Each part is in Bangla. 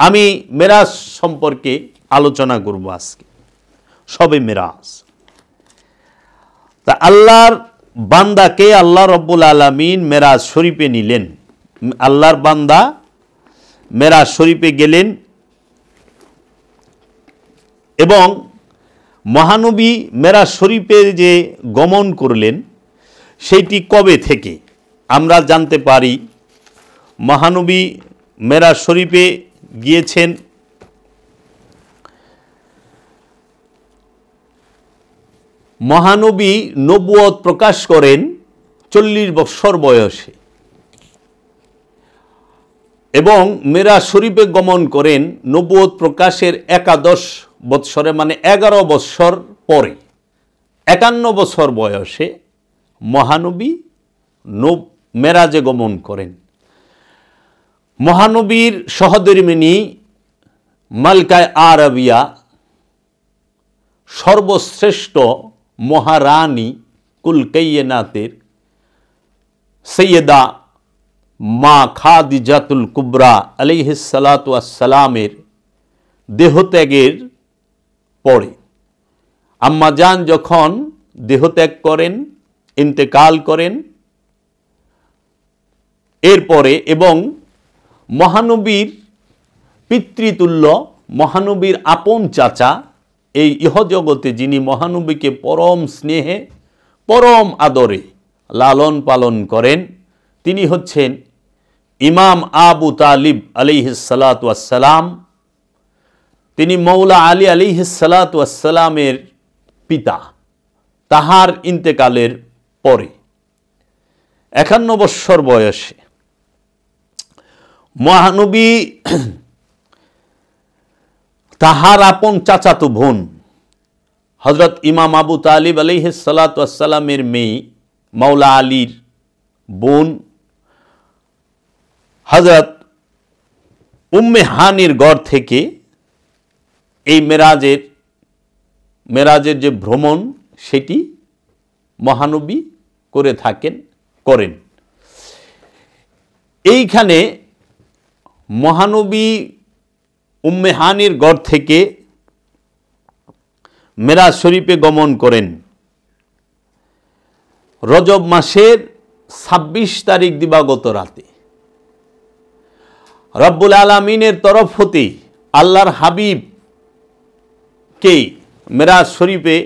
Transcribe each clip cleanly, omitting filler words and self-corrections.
আমি মেরাজ সম্পর্কে আলোচনা করব আজকে। সবে মেরাজ। তা আল্লাহর বান্দাকে আল্লাহ রব্বুল আলামিন মেরাজ শরীফে নিলেন। আল্লাহর বান্দা মেরাজ শরীফে গেলেন এবং মহানবী মেরাজ শরীফে যে গমন করলেন সেইটি কবে থেকে আমরা জানতে পারি। মহানবী মেরাজ শরীফে গিয়েছেন মহানবী নবুয়ত প্রকাশ করেন 40 বছর বয়সে এবং মেরাজ শরীফে গমন করেন নবুয়ত প্রকাশের 11 বৎসরে, মানে 11 বৎসর পরে 51 বছর বয়সে মহানবী মেরাজে গমন করেন। মহানবীর সহধর্মিণী মালকায় আরবিয়া সর্বশ্রেষ্ঠ মহারানী কুল কায়নাতের সৈয়দা মা খাদিজাতুল কুবরা আলাইহিস সালাতু ওয়াস সালামের দেহত্যাগের পরে আম্মাজান যখন দেহত্যাগ করেন, ইন্তেকাল করেন, এরপরে এবং মহানবীর পিতৃতুল্য মহানবীর আপন চাচা এই ইহজগতে যিনি মহানবীকে পরম স্নেহে পরম আদরে লালন পালন করেন তিনি হচ্ছেন ইমাম আবু তালিব আলাইহিস সালাতু ওয়াস সালাম। তিনি মৌলা আলী আলাইহিস সালাতু ওয়াস সালামের পিতা। তাহার ইন্তেকালের পরে 51 বৎসর বয়সে মহানবী তাহার আপন চাচাতো বোন হযরত ইমাম আবু তালিব আলাইহিস সালাতু ওয়াস সালামের মেয়ে মাওলা আলীর বোন হযরত উম্মে হানির ঘর থেকে এই মেরাজের যে ভ্রমণ সেটি মহানবী করে করেন। এইখানে মহানবী উম্মে হানির ঘর থেকে মেরাজ শরীফে গমন করেন রজব মাসের 26 তারিখ দিবাগত রাতে। রব্বুল আলামিনের তরফ হতে আল্লাহর হাবিবকে মেরাজ শরীফে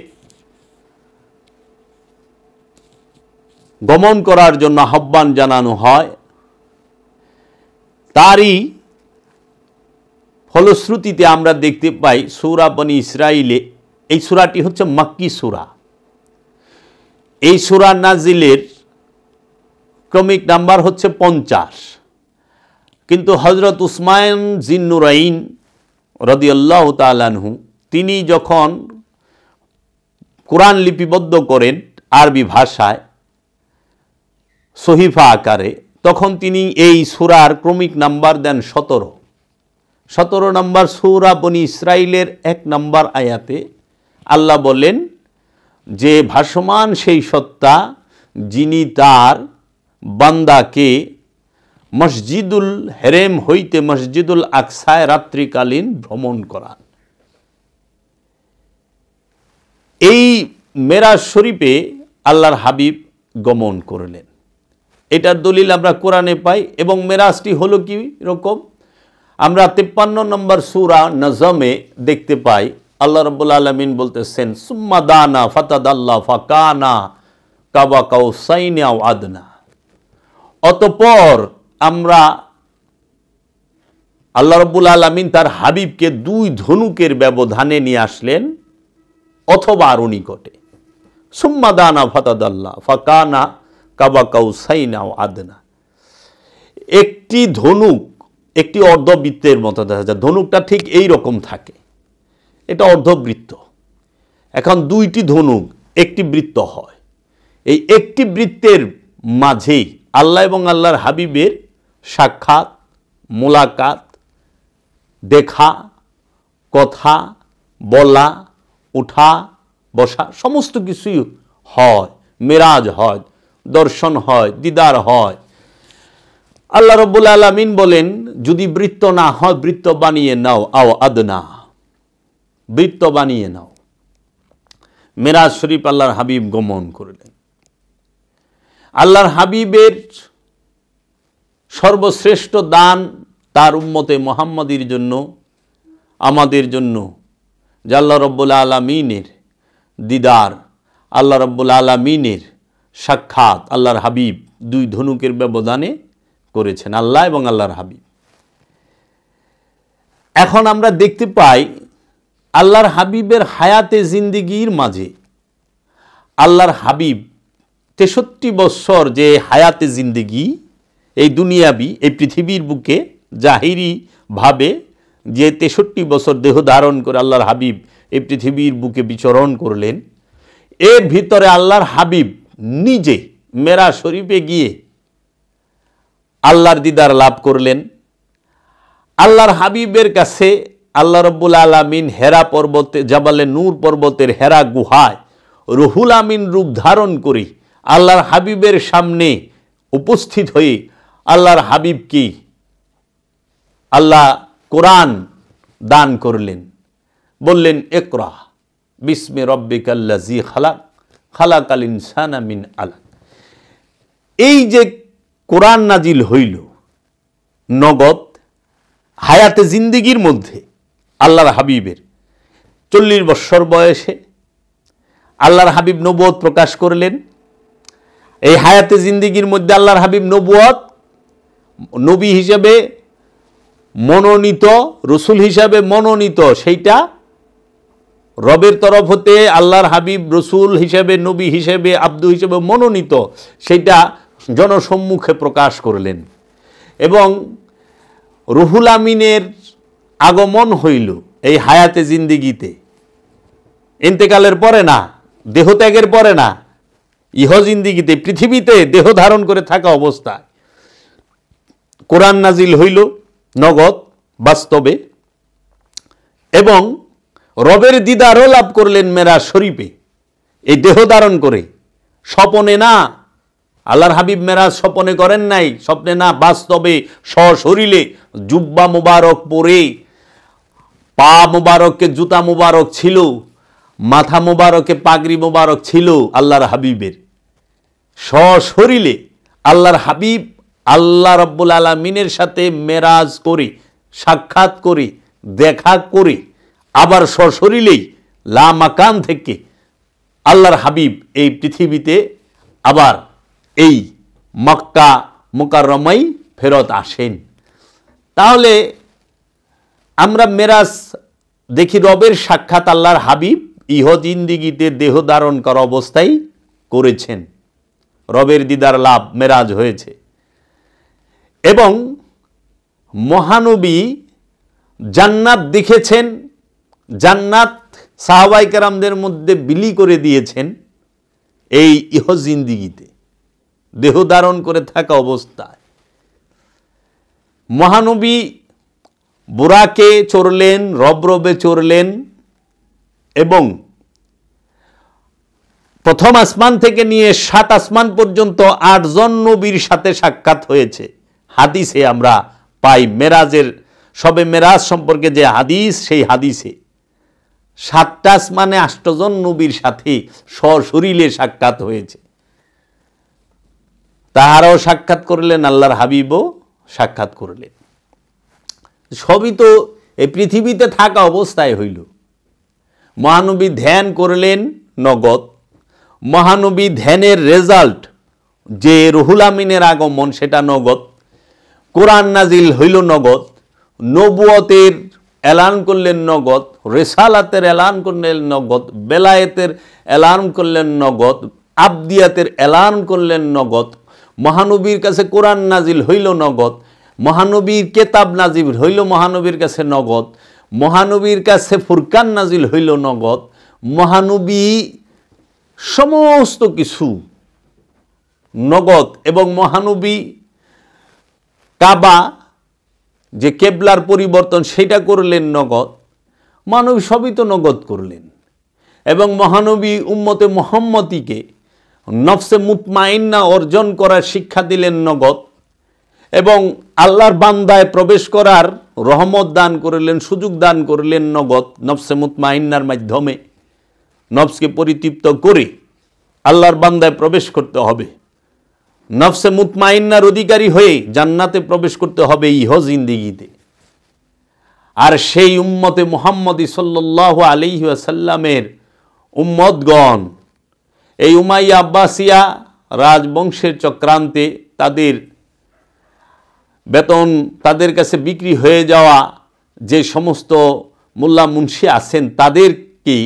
গমন করার জন্য আহ্বান জানানো হয়। তারই ফলশ্রুতিতে আমরা দেখতে পাই সূরা বনী ইসরাইলে, এই সূরাটি হচ্ছে মক্কি সূরা। এই সূরা নাজিলের ক্রমিক নাম্বার হচ্ছে 50, কিন্তু হযরত উসমান জিন্নুরাইন রাদিয়াল্লাহু তাআলা আনহু তিনি যখন কোরআন লিপিবদ্ধ করেন আরবি ভাষায় সহিফা আকারে, তখন তিনি এই সূরার ক্রমিক নাম্বার দেন 17 নম্বর সূরা বনী ইসরাইলের 1 নম্বর আয়াতে আল্লাহ বলেন যে ভাসমান সেই সত্তা যিনি তার বান্দাকে মসজিদুল হেরেম হইতে মসজিদুল আকসায় রাত্রিকালীন ভ্রমণ করান। এই মেরাজ শরীফে আল্লাহর হাবিব গমন করলেন। এটার দলিল আমরা কোরআনে পাই এবং মেরাজটি হলো কি রকম আমরা 53 নম্বর সূরা নজমে দেখতে পাই। আল্লাহ রাব্বুল আলামিন বলতেছেন সুম্মা দানা ফাতাদাল্লা ফাকানা কাবা কাউসাইনি আও আদনা। অতঃপর আমরা আল্লাহ রাব্বুল আলামিন তার হাবিবকে 2 ধনুকের ব্যবধানে নিয়ে আসলেন অথবা আরো নিকটে। সুম্মা দানা ফাতাদাল্লা ফাকানা কাবা কাউসাইনি আও আদনা। একটি ধনুক একটি অর্ধবৃত্তের মতো দেখা যায়। ধনুকটা ঠিক এই রকম থাকে, এটা অর্ধবৃত্ত। এখন 2টি ধনুক একটি বৃত্ত হয়। এই একটি বৃত্তের মাঝেই আল্লাহ এবং আল্লাহর হাবিবের সাক্ষাৎ, মোলাকাত, দেখা, কথা বলা, উঠা বসা সমস্ত কিছুই হয়। মেরাজ হয়, দর্শন হয়, দিদার হয়। আল্লাহ রাব্বুল আলামিন বলেন, যদি বৃত্ত না হয় বৃত্ত বানিয়ে নাও, আও আদনা, বৃত্ত বানিয়ে নাও। মেরাজ শরীফ আল্লাহর হাবিব গমন করলেন। আল্লাহর হাবিবের সর্বশ্রেষ্ঠ দান তার উম্মতে মুহাম্মাদির জন্য, আমাদের জন্য, যে আল্লাহ রাব্বুল আলামিনের দিদার, আল্লাহ রাব্বুল আলামিনের সাক্ষাৎ আল্লাহর হাবিব দুই ধনুকের ব্যবধানে করেছেন, আল্লাহ এবং আল্লাহর হাবিব। এখন আমরা দেখতে পাই আল্লাহর হাবিবের হায়াতে জিন্দিগির মাঝে আল্লাহর হাবিব 63 বছর যে হায়াতে জিন্দিগি, এই দুনিয়াবি, এই পৃথিবীর বুকে জাহিরি ভাবে যে 63 বছর দেহ ধারণ করে আল্লাহর হাবিব এই পৃথিবীর বুকে বিচরণ করলেন, এর ভিতরে আল্লাহর হাবিব নিজে মেরাজ শরীফে গিয়ে আল্লাহর দিদার লাভ করলেন। আল্লাহর হাবিবের কাছে আল্লাহ রাব্বুল আলামিন হেরা পর্বতে, জাবালে নূর পর্বতের হেরা গুহায় রুহুল আমিন রূপ ধারণ করে আল্লাহর হাবিবের সামনে উপস্থিত হয়ে আল্লাহর হাবিবকে আল্লাহ কোরআন দান করলেন, বললেন, ইকরা বিসমি রব্বিকাল্লাযী খালাক, খালাকাল ইনসানা মিন আলাক। এই যে কোরআন নাজিল হইল নগদ হায়াতে জিন্দিগির মধ্যে আল্লাহর হাবিবের 40 বৎসর বয়সে আল্লাহর হাবিব নবুয়ত প্রকাশ করলেন। এই হায়াতে জিন্দিগির মধ্যে আল্লাহর হাবিব নবুয়ত, নবী হিসেবে মনোনীত, রসুল হিসাবে মনোনীত, সেইটা রবের তরফ হতে আল্লাহর হাবিব রসুল হিসেবে, নবী হিসেবে, আব্দু হিসেবে মনোনীত, সেইটা জনসম্মুখে প্রকাশ করলেন। এবং রুহুল আমিনের আগমন হইল এই হায়াতে জিন্দিগিতে, ইন্তেকালের পরে না, দেহত্যাগের পরে না, ইহ জিন্দিগিতে, পৃথিবীতে দেহ ধারণ করে থাকা অবস্থায় কোরআন নাজিল হইল নগদ বাস্তবে, এবং রবের দিদারও লাভ করলেন মেরাজ শরীফে এই দেহ ধারণ করে, স্বপনে না। আল্লাহর হাবিব মেরাজ স্বপনে করেন নাই, স্বপ্নে না, বাস্তবে সশরীরে জুব্বা মুবারক পরে, পা মুবারকে জুতা মুবারক ছিল, মাথা মুবারকে পাগড়ি মুবারক ছিল আল্লাহর হাবিবের। সশরীরে আল্লাহর হাবিব আল্লাহ রাব্বুল আলামিনের সাথে মেরাজ করে, সাক্ষাৎ করে, দেখা করে, আবার সশরীরেই লা মাকান থেকে আল্লাহর হাবিব এই পৃথিবীতে আবার এই মক্কা মুকাররমায় ফেরত আসেন। তাহলে আমরা মেরাজ দেখি রবের সাক্ষাৎ আল্লাহর হাবিব ইহ জিন্দিগিতে দেহ ধারণ করা অবস্থায় করেছেন, রবের দিদার লাভ মেরাজ হয়েছে। এবং মহানবী জান্নাত দেখেছেন, জান্নাত সাহাবায়ে কেরামদের মধ্যে বিলি করে দিয়েছেন এই ইহ জিন্দিগিতে দেহ ধারণ করে থাকা অবস্থায়। মহানবী বুরাকে চড়লেন, রবরবে চড়লেন, এবং প্রথম আসমান থেকে নিয়ে 7 আসমান পর্যন্ত 8 জন নবীর সাথে সাক্ষাৎ হয়েছে। হাদিসে আমরা পাই, মেরাজের, সবে মেরাজ সম্পর্কে যে হাদিস, সেই হাদিসে 7টা আসমানে 8 জন নবীর সাথে সশরীরে সাক্ষাৎ হয়েছে। তাহারাও সাক্ষাৎ করলেন, আল্লাহর হাবিবও সাক্ষাৎ করলেন। সবই তো এই পৃথিবীতে থাকা অবস্থায় হইল। মহানবী ধ্যান করলেন নগদ, মহানবী ধ্যানের রেজাল্ট যে রুহুল আমিনের আগমন, সেটা নগদ। কোরআন নাজিল হইল নগদ, নবুয়তের এলান করলেন নগদ, রিসালাতের এলান করলেন নগদ, বেলায়েতের এলান করলেন নগদ, আবদিয়াতের এলান করলেন নগদ। মহানবীর কাছে কোরআন নাজিল হইল নগদ, মহানবীর কেতাব নাজিল হইল মহানবীর কাছে নগদ, মহানবীর কাছে ফুরকান নাজিল হইল নগদ। মহানবী সমস্ত কিছু নগদ। এবং মহানবী কাবা যে কেবলার পরিবর্তন সেটা করলেন নগদ। মহানবী সবই তো নগদ করলেন। এবং মহানবী উম্মতে মুহাম্মদীকে নফসে মুতমাইন্না অর্জন করার শিক্ষা দিলেন নগদ। এবং আল্লাহর বান্দায় প্রবেশ করার রহমত দান করলেন, সুযোগ দান করলেন নগদ নফসে মুতমাইন্নার মাধ্যমে। নফসকে পরিতৃপ্ত করে আল্লাহর বান্দায় প্রবেশ করতে হবে, নফসে মুতমাইন্নার অধিকারী হয়ে জান্নাতে প্রবেশ করতে হবে ইহ জিন্দিগিতে। আর সেই উম্মতে মুহাম্মদী সাল্লাল্লাহু আলাইহি ওয়াসাল্লামের উম্মতগণ এই উমাইয়া আব্বাসিয়া রাজবংশের চক্রান্তে তাদের বেতন, তাদের কাছে বিক্রি হয়ে যাওয়া যে সমস্ত মোল্লা মুন্সি আছেন তাদেরকে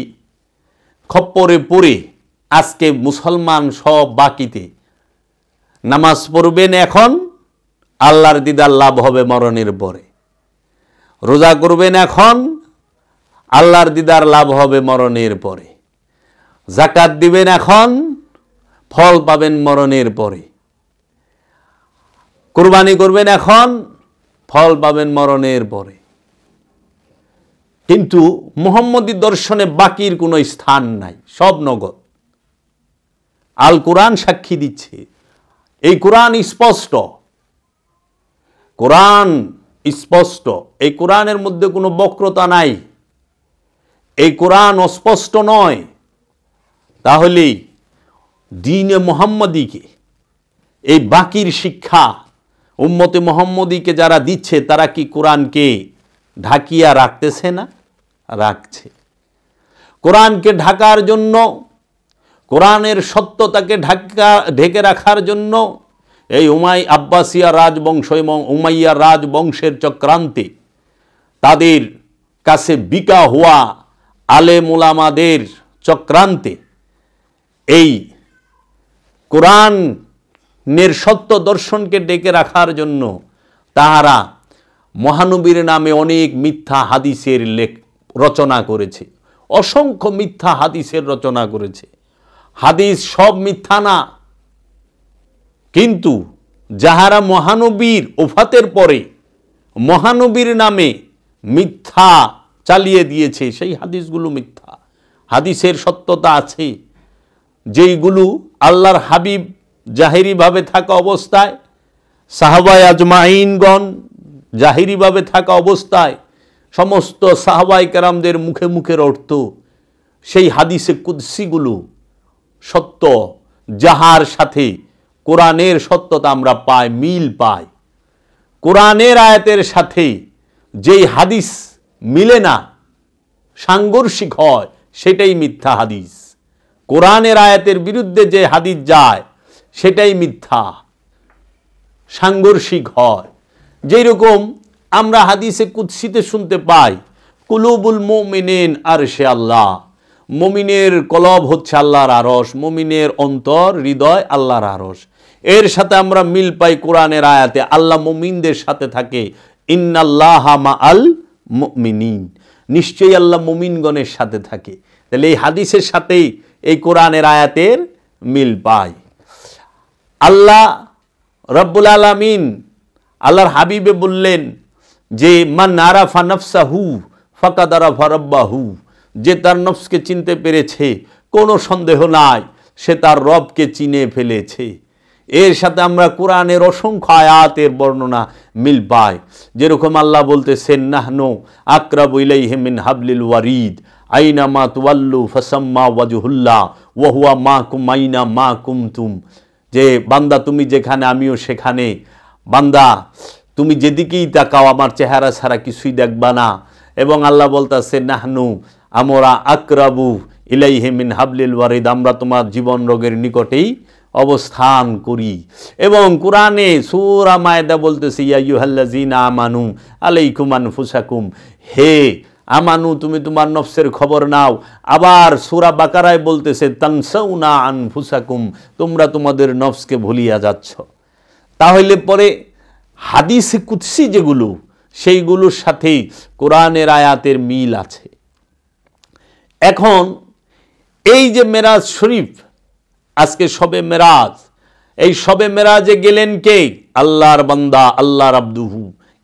খপ্পরে পড়ে আজকে মুসলমান সব বাকিতে নামাজ পড়বেন, এখন আল্লাহর দিদার লাভ হবে মরণের পরে। রোজা করবেন, এখন আল্লাহর দিদার লাভ হবে মরণের পরে। যাকাত দিবেন, এখন ফল পাবেন মরণের পরে। কুরবানি করবেন, এখন ফল পাবেন মরণের পরে। কিন্তু মুহাম্মদী দর্শনে বাকির কোনো স্থান নাই, সব নগদ। আল কোরআন সাক্ষী দিচ্ছে, এই কোরআন স্পষ্ট, কোরআন স্পষ্ট, এই কোরআনের মধ্যে কোনো বক্রতা নাই, এই কোরআন অস্পষ্ট নয়। তাহলে দ্বীনে মুহাম্মদীকে, এই বাকির শিক্ষা উম্মতে মুহাম্মদীকে যারা দিচ্ছে তারা কি কোরআনকে ঢাকিয়া রাখতেছে না? রাখছে। কোরআনকে ঢাকার জন্য, কোরআনের সত্যতাকে ঢেকে রাখার জন্য এই আব্বাসিয়া রাজবংশ এবং উমাইয়া রাজবংশের চক্রান্তে তাদের কাছে বিকা হওয়া আলেম উলামাদের চক্রান্তে এই কোরআনের সত্য দর্শনকে ডেকে রাখার জন্য তাহারা মহানবীর নামে অনেক মিথ্যা হাদিসের রচনা করেছে, অসংখ্য মিথ্যা হাদিসের রচনা করেছে। হাদিস সব মিথ্যা না, কিন্তু যাহারা মহানবীর ওফাতের পরে মহানবীর নামে মিথ্যা চালিয়ে দিয়েছে সেই হাদিসগুলো মিথ্যা। হাদিসের সত্যতা আছে, যেইগুলো আল্লাহর হাবিব জাহিরিভাবে থাকা অবস্থায়, সাহাবায়ে আজমাইনগণ জাহিরিভাবে থাকা অবস্থায় সমস্ত সাহাবায়ে কেরামদের মুখে মুখের অর্থ, সেই হাদিসে কুদসিগুলো সত্য, যাহার সাথে কোরআনের সত্যতা আমরা পাই, মিল পাই। কোরআনের আয়াতের সাথে যেই হাদিস মিলে না, সাংঘর্ষিক হয়, সেটাই মিথ্যা হাদিস। কোরআনের আয়াতের বিরুদ্ধে যে হাদিস যায় সেটাই মিথ্যা, সাংঘর্ষিক হয়। যেই রকম আমরা হাদিসে কুদসিতে শুনতে পাই, কুলুবুল মুমিনিন আরশে আল্লাহ, মুমিনের কলব হচ্ছে আল্লাহর আরশ, মুমিনের অন্তর হৃদয় আল্লাহর আরশ। এর সাথে আমরা মিল পাই কোরআনের আয়াতে আল্লাহ মুমিনদের সাথে থাকে, ইন্নাল্লাহা মাআল মুমিনিন, নিশ্চয়ই আল্লাহ মুমিনগণের সাথে থাকে। তাহলে এই হাদিসের সাথেই এই কোরআনের আয়াতের মিল পাই। আল্লাহ রব্বুল আলামিন আল্লাহর হাবিবে বললেন যে মান আরাফা নাফসাহু ফাকাদ আরাফা রাব্বাহু, যে তার নফসকে চিনতে পেরেছে কোনো সন্দেহ নাই সে তার রবকে চিনে ফেলেছে। এর সাথে আমরা কোরআনের অসংখ্য আয়াতের বর্ণনা মিল পাই। যেরকম আল্লাহ বলতেছেন নাহনু আকরাবু ইলাইহি মিন হাবলিল ওয়ারিদ আইনামা তুওয়াল্লু ফাসাম্মা ওয়াজহুল্লাহ ওয়া হুয়া মাকুম আইনা মা কুনতুম, যে বান্দা তুমি যেখানে আমিও সেখানে, বান্দা তুমি যেদিকেই তাকাও আমার চেহারা ছাড়া কিছুই দেখবা না। এবং আল্লাহ বলতেছেন নাহনু আমরা আকরাবু ইলাইহি মিন হাবলিল ওয়ারিদ, আমরা তোমার জীবন রোগের নিকটেই অবস্থান করি। এবং কোরআনে সূরা মায়দা বলতেছে ইয়া আইয়ুহাল্লাযীনা আমানু আলাইকুম আনফুসাকুম, হে আমানু তুমি তোমার নফসের খবর নাও। আবার সূরা বাকারায় বলতেছে তানসাউনা আনফুসাকুম, তোমরা তোমাদের নফসকে ভুলিয়া যাচ্ছ। তাহলে পরে হাদিসে কুদসি যেগুলো সেইগুলোর সাথেই কোরআনের আয়াতের মিল আছে। এখন এই যে মেরাজ শরীফ, আজকে শবে মেরাজ, এই শবে মেরাজে গেলেন কে? আল্লাহর বান্দা, আল্লাহর আব্দুহু।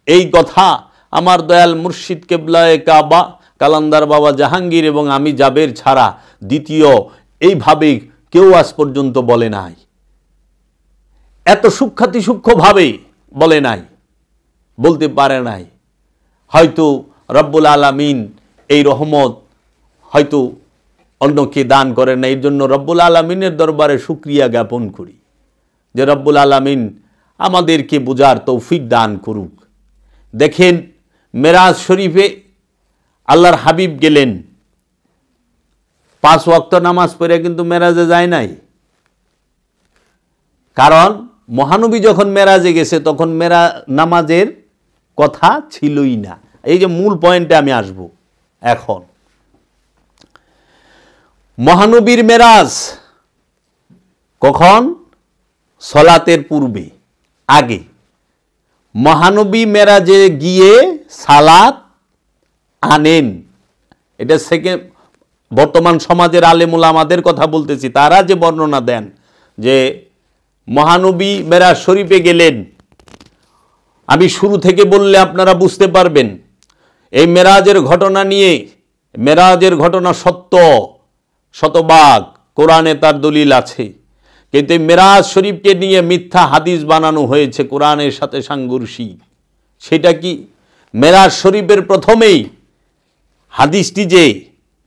এই কথা আমার দয়াল মুর্শিদ কেবলায়ে কাবা কালান্দার বাবা জাহাঙ্গীর এবং আমি জাবের ছাড়া দ্বিতীয় এইভাবে কেউ আজ পর্যন্ত বলে নাই। এত সূক্ষ্মাতিসূক্ষ্মভাবে বলে নাই, বলতে পারে নাই। হয়তো রব্বুল আলামিন এই রহমত হয়তো অন্যকে দান করেন না। এই জন্য রব্বুল আলামিনের দরবারে শুকরিয়া জ্ঞাপন করি যে রব্বুল আলামিন আমাদেরকে বুঝার তৌফিক দান করুক। দেখেন, মেরাজ শরীফে আল্লাহর হাবিব গেলেন, 5 ওয়াক্ত নামাজ পড়ে কিন্তু মেরাজে যায় নাই। কারণ মহানবী যখন মেরাজে গেছে তখন নামাজের কথা ছিলই না। এই যে মূল পয়েন্টে আমি আসব এখন। মহানবীর মেরাজ কখন? সলাতের পূর্বে, আগে। মহানবী মেরাজে গিয়ে সালাত আনেন। এটা সেকেন্ড, বর্তমান সমাজের আলেম উলামাদের কথা বলতেছি। তারা যে বর্ণনা দেন যে মহানবী মেরাজ শরীফে গেলেন, আমি শুরু থেকে বললে আপনারা বুঝতে পারবেন। এই মেরাজের ঘটনা নিয়ে, মেরাজের ঘটনা সত্য, শতভাগ, কোরআনে তার দলিল আছে। কিন্তু এই মেরাজ শরীফকে নিয়ে মিথ্যা হাদিস বানানো হয়েছে কোরআনের সাথে সাংঘর্ষিক। সেটা কি? মেরাজ শরীফের প্রথমেই হাদিসটি যে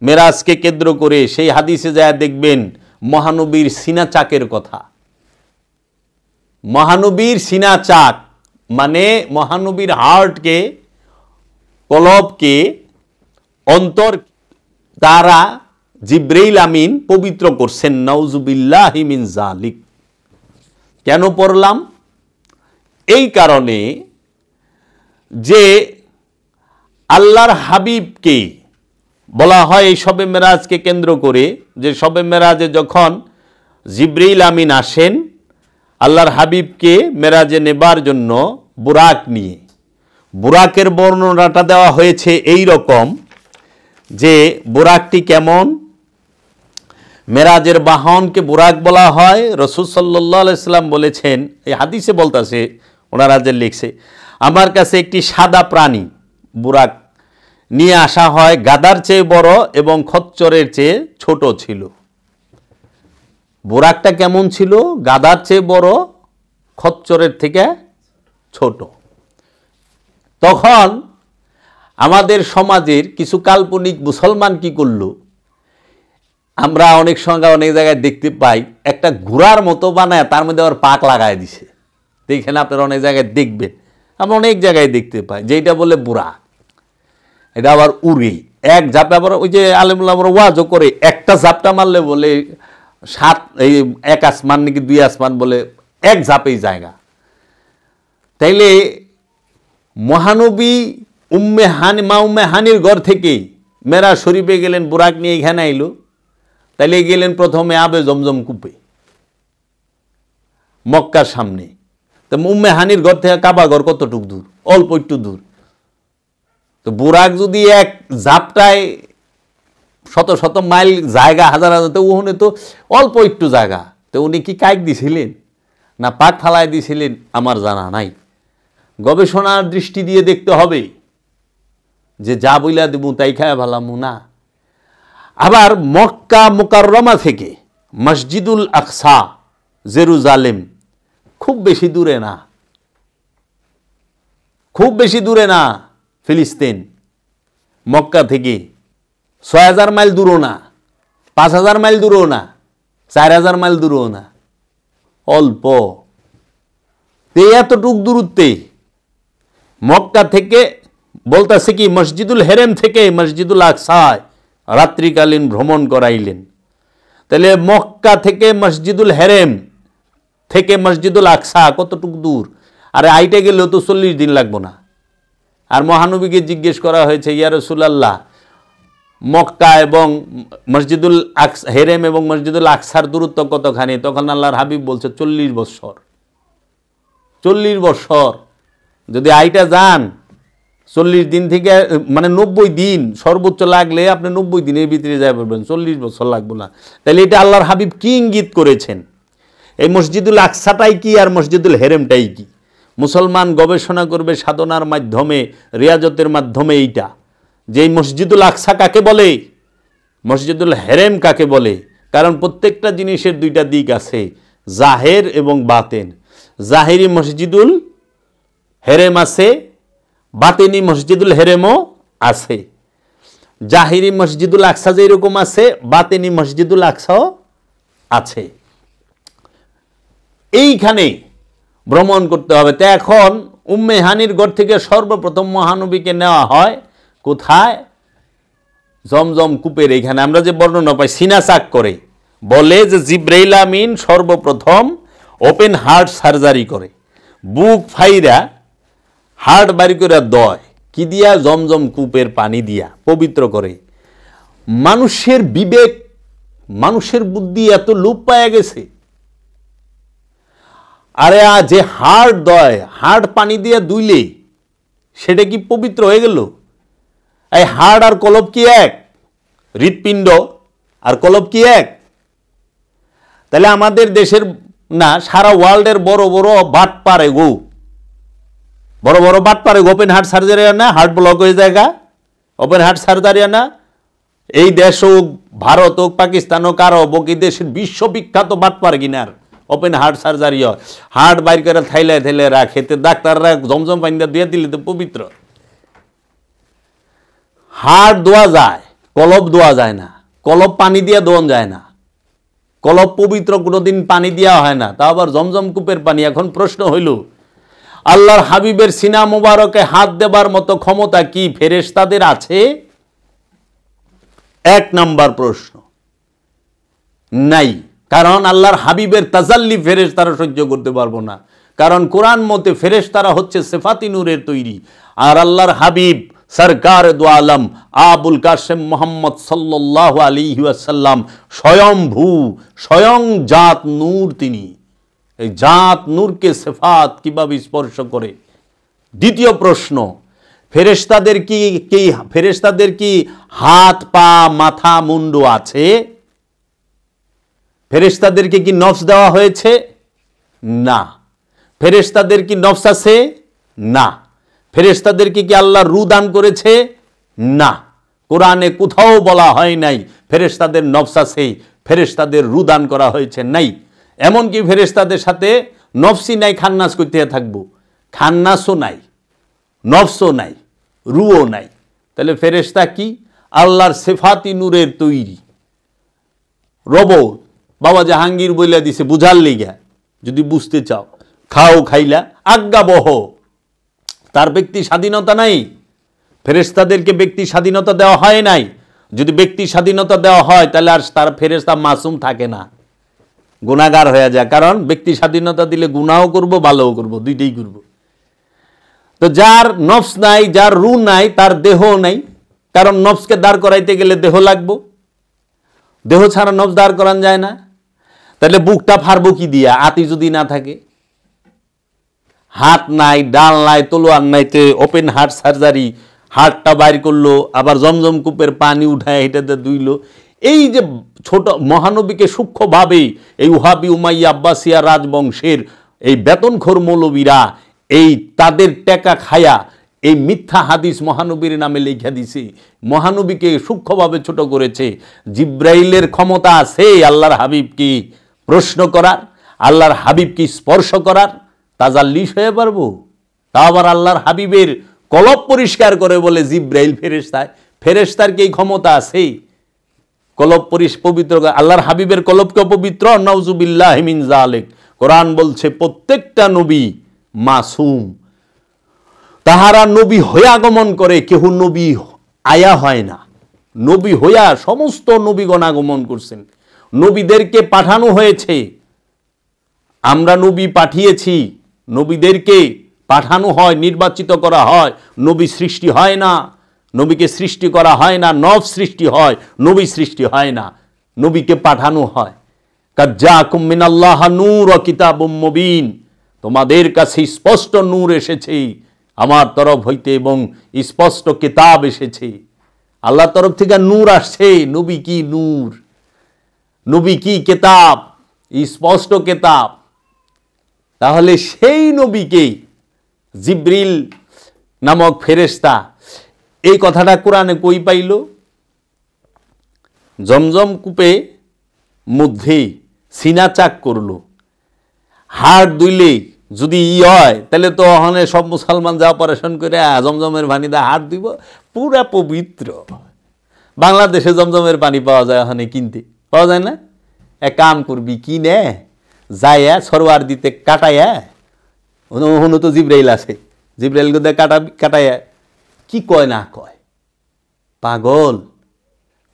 মেরাজকে কেন্দ্র করে, সেই হাদিসে যা দেখবেন মহানবীর সিনা চাকের কথা। মহানবীর সিনা চাক মানে মহানবীর হার্টকে, কলবকে, অন্তর তারা জিব্রাইল আমিন পবিত্র করছেন। নাউজুবিল্লাহি মিন যালিক। কেন পড়লাম? এই কারণে যে আল্লাহর হাবিবকে বলা হয় এই শবে মেরাজকে কেন্দ্র করে, যে শবে মেরাজে যখন জিব্রাইল আমিন আসেন আল্লাহর হাবিবকে মেরাজে নেবার জন্য বুরাক নিয়ে। বুরাকের বর্ণনাটা দেওয়া হয়েছে এই রকম যে বুরাকটি কেমন? মেরাজের বাহনকে বুরাক বলা হয়। রাসূল সাল্লাল্লাহু আলাইহি সাল্লাম বলেছেন, এই হাদিসে বলতাছে, ওনারা যে লিখছে, আমার কাছে একটি সাদা প্রাণী বুরাক নিয়ে আসা হয়, গাদার চেয়ে বড় এবং খচ্চরের চেয়ে ছোট ছিল। বুরাকটা কেমন ছিল? গাদার চেয়ে বড়, খচ্চরের থেকে ছোট। তখন আমাদের সমাজের কিছু কাল্পনিক মুসলমান কি করলো, আমরা অনেক সময় অনেক জায়গায় দেখতে পাই, একটা ঘোড়ার মতো বানায় তার মধ্যে আবার পাক লাগায় দিছে। দেখেন, আপনারা অনেক জায়গায় দেখবেন, আমরা অনেক জায়গায় দেখতে পাই, যেটা বলে বুরাক। এটা আবার উড়ে এক ঝাপে, আবার ওই যে আলেমুল্লাহ ওয়াজও করে, একটা ঝাপটা মারলে বলে 1 আসমান নাকি 2 আসমান, বলে এক ঝাপেই জায়গা। তাইলে মহানবী মা উম্মে হানির ঘর থেকে মেরাজ শরীফে গেলেন, বুরাক নিয়ে এখানে আইলো। তাইলে গেলেন প্রথমে আবে জমজম কূপে, মক্কার সামনে। তো উম্মে হানির ঘর থেকে কাবা ঘর কতটুক দূর? অল্প একটু দূর। তো বুরাক যদি এক ঝাপটায় শত শত মাইল জায়গা, হাজার হাজার, তো ওখানে তো অল্প একটু জায়গা। তো উনি কি কাইক দিছিলেন না পাক ফালায় দিছিলেন আমার জানা নাই। গবেষণার দৃষ্টি দিয়ে দেখতে হবে, যে যা বইলা দেব তাই খায় ভালামু না। আবার মক্কা মুকাররমা থেকে মসজিদুল আকসা জেরুজালেম খুব বেশি দূরে না, খুব বেশি দূরে না। ফিলিস্তিন মক্কা থেকে 6000 মাইল দূরও না, 5000 মাইল দূরও না, 4000 মাইল দূরও না, অল্প। এতটুক দূরত্বে মক্কা থেকে বলতেছে কি মসজিদুল হেরেম থেকে মসজিদুল আকসায় রাত্রিকালীন ভ্রমণ করাইলেন। তাহলে মক্কা থেকে মসজিদুল হেরেম থেকে মসজিদুল আকসা কতটুক দূর? আরে আইটে গেলেও তো 40 দিন লাগবো না। আর মহানবীকে জিজ্ঞেস করা হয়েছে, ইয়া রাসূলুল্লাহ, মক্কা এবং মসজিদুল হেরেম এবং মসজিদুল আকসার দূরত্ব কতখানি? তখন আল্লাহর হাবিব বলছে 40 বছর। 40 বছর যদি আইটা যান, 40 দিন থেকে মানে 90 দিন সর্বোচ্চ লাগলে আপনি 90 দিনের ভিতরে যাই পারবেন, 40 বছর লাগবে না। তাহলে এটা আল্লাহর হাবিব কি ইঙ্গিত করেছেন? এই মসজিদুল আকসাটাই কি আর মসজিদুল হেরেমটাই কি? মুসলমান গবেষণা করবে সাধনার মাধ্যমে, রিয়াজতের মাধ্যমে, এইটা যে মসজিদুল আকসা কাকে বলে, মসজিদুল হেরেম কাকে বলে। কারণ প্রত্যেকটা জিনিসের দুইটা দিক আছে, জাহের এবং বাতেন। জাহেরি মসজিদুল হেরেম আছে, বাতিনি মসজিদুল হেরেমও আছে। জাহিরি মসজিদুল আকসা যেরকম আছে, বাতিনি মসজিদুল আকসাও আছে। এইখানে ভ্রমণ করতে হবে। তো এখন উম্মে হানির ঘর থেকে সর্বপ্রথম মহানবীকে নেওয়া হয় কোথায়? জমজম কূপের এইখানে। আমরা যে বর্ণনা পাই সিনা চাক করে বলে যে জিব্রাইল আমিন সর্বপ্রথম ওপেন হার্ট সার্জারি করে, বুক ফাইরা হার্ট বাড়ি করে দয় কি দিয়া? জমজম কূপের পানি দিয়া পবিত্র করে। মানুষের বিবেক, মানুষের বুদ্ধি এত লোপ পাওয়া গেছে। আরে যে হার্ট দয়, হার্ট পানি দিয়ে দুইলে সেটা কি পবিত্র হয়ে গেল? এই হার্ট আর কলব কি এক? হৃৎপিণ্ড আর কলব কি এক? তাহলে আমাদের দেশের না, সারা ওয়ার্ল্ডের বড় বড় বাট পারে গো, বড় বড় বাট পারে গো, ওপেন হার্ট সার্জারি না, হার্ট ব্লক হয়ে যায়, ওপেন হার্ট সার্জারি না। এই দেশ হোক, ভারত হোক, পাকিস্তান হোক, আর হোক, এই দেশের বিশ্ববিখ্যাত বাট পারে কিনার ওপেন হার্ট সার্জারি হয়। হার্ট বাইর করে থাইলে থাইলে রাখে, ডাক্তাররা জমজম পানি দিয়ে দিলে তো পবিত্র। হার্ট ধোয়া যায়, কলব ধোয়া যায় না, কলব পানি দিয়ে ধোয়া যায় না, কলব পবিত্র কোনোদিন পানি দেওয়া হয় না, তা আবার জমজম কূপের পানি। এখন প্রশ্ন হইল, আল্লাহর হাবিবের সিনা মুবারকে হাত দেবার মতো ক্ষমতা কি ফেরেশতাদের আছে? এক নাম্বার প্রশ্ন, নাই। কারণ আল্লাহর হাবিবের তাজাল্লি ফেরেশতারা সহ্য করতে পারবো না। কারণ কোরআন মতে ফেরেশতারা হচ্ছে সিফাতি নূরের তৈরি, আর আল্লাহর হাবিব সরকার দু আলম আবুল কাসেম মোহাম্মদ সাল্লাল্লাহু আলাইহি ওয়াসাল্লাম স্বয়ংভূ, স্বয়ং জাত নূর। তিনি এই জাত নূরকে সিফাত কিভাবে স্পর্শ করে? দ্বিতীয় প্রশ্ন, ফেরেশতাদের কি হাত পা মাথা মুন্ডু আছে? ফেরেশতাদেরকে কি নফস দেওয়া হয়েছে? না। ফেরেশতাদের কি নফস আছে? না। ফেরেশতাদেরকে কি আল্লাহ রূহ দান করেছে? না। কোরআনে কোথাও বলা হয় নাই ফেরেশতাদের নফস আছে, ফেরেশতাদের রূহ দান করা হয়েছে, নাই। এমনকি ফেরেশতাদের সাথে নফসই নাই, খান্নাস করতে থাকবো, খান্নাসও নাই, নফসও নাই, রূহও নাই। তাহলে ফেরেশতা কি? আল্লাহর সিফাতি নূরের তৈরি। রোবট বাবা জাহাঙ্গীর বইলা দিছে বুঝার লিগা, যদি বুঝতে চাও খাও খাইলা আজ্ঞাবহ, তার ব্যক্তি স্বাধীনতা নাই। ফেরেশতাদেরকে ব্যক্তি স্বাধীনতা দেওয়া হয় নাই। যদি ব্যক্তি স্বাধীনতা দেওয়া হয় তাহলে আর তার ফেরেশতা মাসুম থাকে না, গুনাহগার হয়ে যায়। কারণ ব্যক্তি স্বাধীনতা দিলে গুনাহও করব, ভালোও করব, দুইটাই করব। তো যার নফস নাই, যার রূহ নাই, তার দেহ নাই। কারণ নফসকে দাঁড় করাইতে গেলে দেহ লাগবো, দেহ ছাড়া নফস দাঁড় করান যায় না। তাহলে বুকটা ফারবো কি দিয়া? আতি যদি না থাকে, হাত নাই, ডাল নাই, তলোয়ার নাই, তে ওপেন হার্ট সার্জারি, হার্টটা বাইর করলো, আবার জমজম কূপের পানি উঠায় এটাতে দুইলো। এই যে ছোট মহানবীকে সূক্ষ্মভাবে এই ওহাবি উমাইয়া আব্বাসিয়া রাজবংশের এই বেতনখোর মৌলবীরা এই তাদের টেকা খায়া এই মিথ্যা হাদিস মহানবীর নামে লেখা দিছে, মহানবীকে সূক্ষ্মভাবে ছোট করেছে। জিব্রাইলের ক্ষমতা আছে আল্লাহর হাবিবকে প্রশ্ন করার, আল্লাহর হাবিবকে স্পর্শ করার? তাজাল্লিশ হয়ে পারবো? তা আবার আল্লাহর হাবিবের কলব পরিষ্কার করে বলে জিব্রাইল ফেরেশতায়, ফেরেশতার কি এই ক্ষমতা আছে কলব পবিত্র? আল্লাহর হাবিবের কলবকে পবিত্র? নাউজুবিল্লাহি মিন যালিক। কোরআন বলছে প্রত্যেকটা নবী মাসুম, তাহারা নবী হয়ে আগমন করে, কেহ নবী আয়া হয় না। নবী হইয়া সমস্ত নবীগণ আগমন করছেন, নবীদেরকে পাঠানো হয়েছে। আমরা নবী পাঠিয়েছি, নবীদেরকে পাঠানো হয়, নির্বাচিত করা হয়। নবী সৃষ্টি হয় না, নবীকে সৃষ্টি করা হয় না, নফস সৃষ্টি হয়, নবী সৃষ্টি হয় না, নবীকে পাঠানো হয়। কাদ জাকুম মিনাল্লাহ নূর ওয়া কিতাবুম মুবিন, তোমাদের কাছে স্পষ্ট নূর এসেছে আমার তরফ হইতে এবং স্পষ্ট কিতাব এসেছে। আল্লাহর তরফ থেকে নূর আসছে। নবী কি নূর, নবী কি কিতাব, স্পষ্ট কিতাব। তাহলে সেই নবীকে জিব্রিল নামক ফেরেশতা এই কথাটা কোরআনে কই পাইল? জমজম কূপে মধ্যে সিনা চাক করলো, হাড় দুইলে যদি হয় তাহলে তো ওখানে সব মুসলমান যা অপারেশন করে জমজমের পানি দিয়ে হাত দিব, পুরা পবিত্র। বাংলাদেশে জমজমের পানি পাওয়া যায়, ওখানে কিনতে পাওয়া যায় না। এক কাম করবি, কিনে যাইয়া সরোয়ার দিতে কাটাইয়া, হনু তো জিব্রাইল আছে, জিব্রাইল দিয়ে কাটাইয়া কি কয় না কয়, পাগল।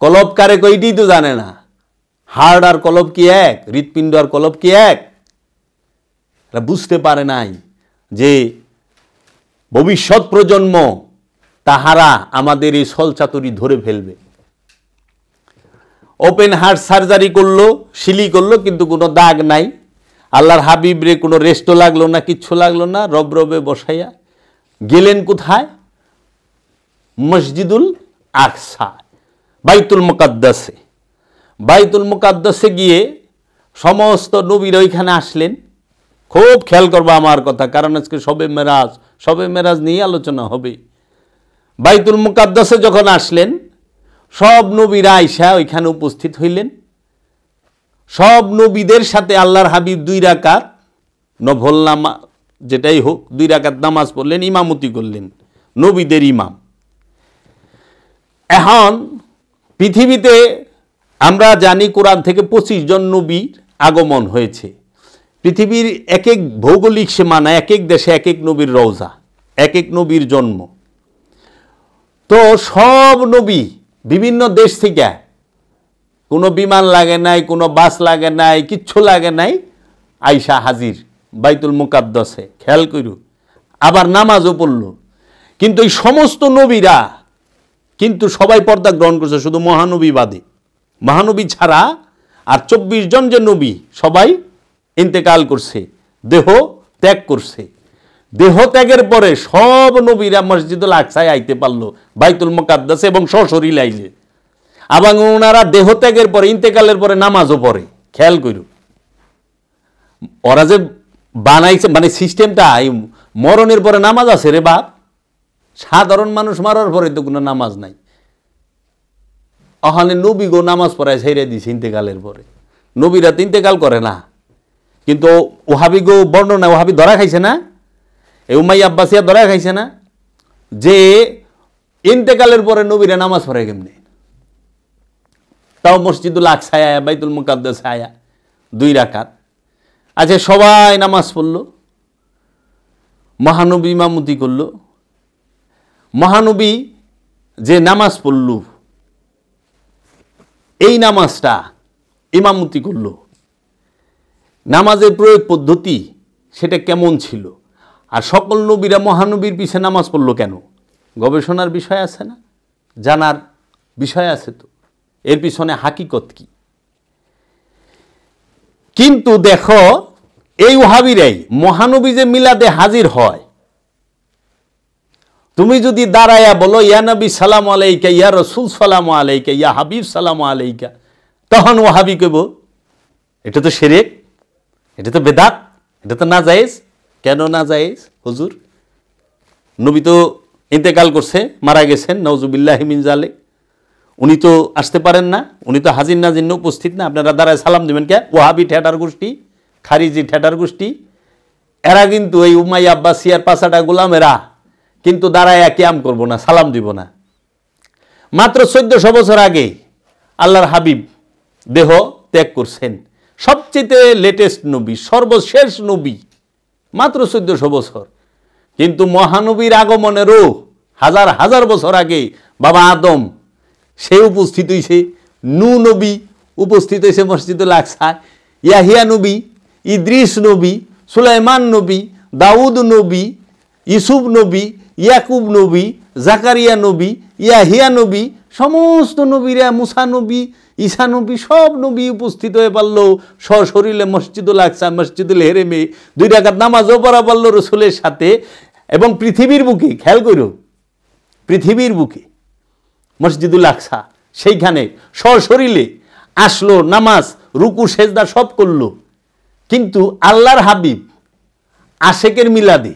কলব কারে কইটি তো জানে না। হার্ট আর কলব কি এক? হৃৎপিণ্ড আর কলব কি এক? বুঝতে পারে নাই যে ভবিষ্যৎ প্রজন্ম তাহারা আমাদের এই ছলচাতুরি ধরে ফেলবে। ওপেন হার্ট সার্জারি করলো, শিলি করলো, কিন্তু কোনো দাগ নাই। আল্লাহর হাবিব রে কোনো রেস্টও লাগলো না, কিচ্ছু লাগলো না। রবে বসাইয়া গেলেন কোথায়? মসজিদুল আকসা, বাইতুল মুকাদ্দাসে। বাইতুল মুকাদ্দাসে গিয়ে সমস্ত নবীরা ওইখানে আসলেন। খুব খেয়াল করবো আমার কথা, কারণ আজকে সবে মেরাজ নিয়ে আলোচনা হবে। বাইতুল মুকাদ্দাসে যখন আসলেন, সব নবীরা আইসা ওইখানে উপস্থিত হইলেন। সব নবীদের সাথে আল্লাহর হাবিব 2 রাকাত নফল নামাজ, যেটাই হোক, 2 রাকাত নামাজ পড়লেন, ইমামতি করলেন, নবীদের ইমাম। এখন পৃথিবীতে আমরা জানি কোরআন থেকে 25 জন নবীর আগমন হয়েছে। পৃথিবীর এক এক ভৌগোলিক সীমানা, এক এক দেশে এক এক নবীর রওজা, এক এক নবীর জন্ম। তো সব নবী বিভিন্ন দেশ থেকে, কোনো বিমান লাগে নাই, কোনো বাস লাগে নাই, কিচ্ছু লাগে নাই, আইসা হাজির বাইতুল মুকাদ্দাসে। খেয়াল করু, আবার নামাজও পড়ল। কিন্তু এই সমস্ত নবীরা কিন্তু সবাই পর্দা গ্রহণ করছে, শুধু মহানবী বাদে। মহানবী ছাড়া আর 24 জন যে নবী, সবাই ইন্তেকাল করছে, দেহ ত্যাগ করছে। দেহ ত্যাগের পরে সব নবীরা মসজিদুল আকসায় আইতে পারলো, বাইতুল মুকাদ্দাসে, এবং সশরীরে আইলে। আবার ওনারা দেহ ত্যাগের পরে, ইন্তেকালের পরে নামাজও পড়ে। খেয়াল করু, ওরা যে বানাইছে, মানে সিস্টেমটা, মরণের পরে নামাজ আছে রে বাপ। সাধারণ মানুষ মারার পরে তো কোনো নামাজ নাই। ওখানে নবী গো নামাজ পড়ায় ছেড়ে দিছে ইন্তেকালের পরে। নবীরা তো ইন্তেকাল করে না, কিন্তু ওহাবি গো বর্ণনা, ওহাবি ধরা খাইছে না, এই উমাইয়া আব্বাসিয়া ধরা খাইছে না, যে ইন্তেকালের পরে নবীরা নামাজ পড়ে কেমনে? তাও মসজিদুল আকসায় আয়া, বাইতুল মুকাদ্দাসে আয়া 2 রাকাত। আচ্ছা, সবাই নামাজ পড়ল, মহানবী ইমামতি করল। মহানবী যে নামাজ পড়ল, এই নামাজটা ইমামতি করল, নামাজের প্রয়োগ পদ্ধতি সেটা কেমন ছিল? আর সকল নবীরা মহানবীর পিছে নামাজ পড়ল কেন? গবেষণার বিষয় আছে না, জানার বিষয় আছে তো, এর পিছনে হাকিকত কি? কিন্তু দেখো, এই ওহাবিরাই মহানবী যে মিলাদে হাজির হয়, তুমি যদি দাঁড়াইয়া বলো ইয়া নবী সালাম আলাইকা, ইয়া রসুল সালাম আলাইকা, ইয়া হাবিব সালাম আলাইকা, তখন ওহাবি কইব এটা তো শিরক, এটা তো বেদাত, এটা তো নাজায়েজ। কেন নাজায়েজ হুজুর? নবী তো ইন্তেকাল করছে, মারা গেছেন, নাউজুবিল্লাহি মিন যালিক। উনি তো আসতে পারেন না, উনি তো হাজির নাজির উপস্থিত না, আপনারা দাঁড়ায় সালাম দিবেন কে? ওহাবি ঠেটার গোষ্ঠী, খারিজি ঠেটার গোষ্ঠী, এরা কিন্তু এই উমাইয়া আব্বাসিয়ার 5টা গোলাম, এরা কিন্তু দাঁড়ায় কিয়াম করব না, সালাম দিব না। মাত্র 1400 বছর আগে আল্লাহর হাবিব দেহ ত্যাগ করছেন, সবচেয়ে লেটেস্ট নবী, সর্বশেষ নবী, মাত্র 1400 বছর। কিন্তু মহানবীর আগমনেরও হাজার হাজার বছর আগে বাবা আদম সে উপস্থিত হয়েছে, নূহ নবী উপস্থিত হয়েছে মসজিদুল আকসায়, ইয়াহিয়া নবী, ইদ্রিস নবী, সুলাইমান নবী, দাউদ নবী, ইউসুফ নবী, ইয়াকুব নবী, জাকারিয়া নবী, ইয়াহিয়া নবী, সমস্ত নবীরা, মুসা নবী, ঈসা নবী, সব নবী উপস্থিত হয়ে পারল সশরীরে মসজিদুল আকসা, মসজিদুল হেরেমে 2 রাকাত নামাজও পড়া পারল রসুলের সাথে। এবং পৃথিবীর বুকে, খেয়াল করো, পৃথিবীর বুকে মসজিদুল আকসা, সেইখানে সশরীরে আসলো, নামাজ, রুকু, সেজদা সব করলো। কিন্তু আল্লাহর হাবিব আশেকের মিলাদে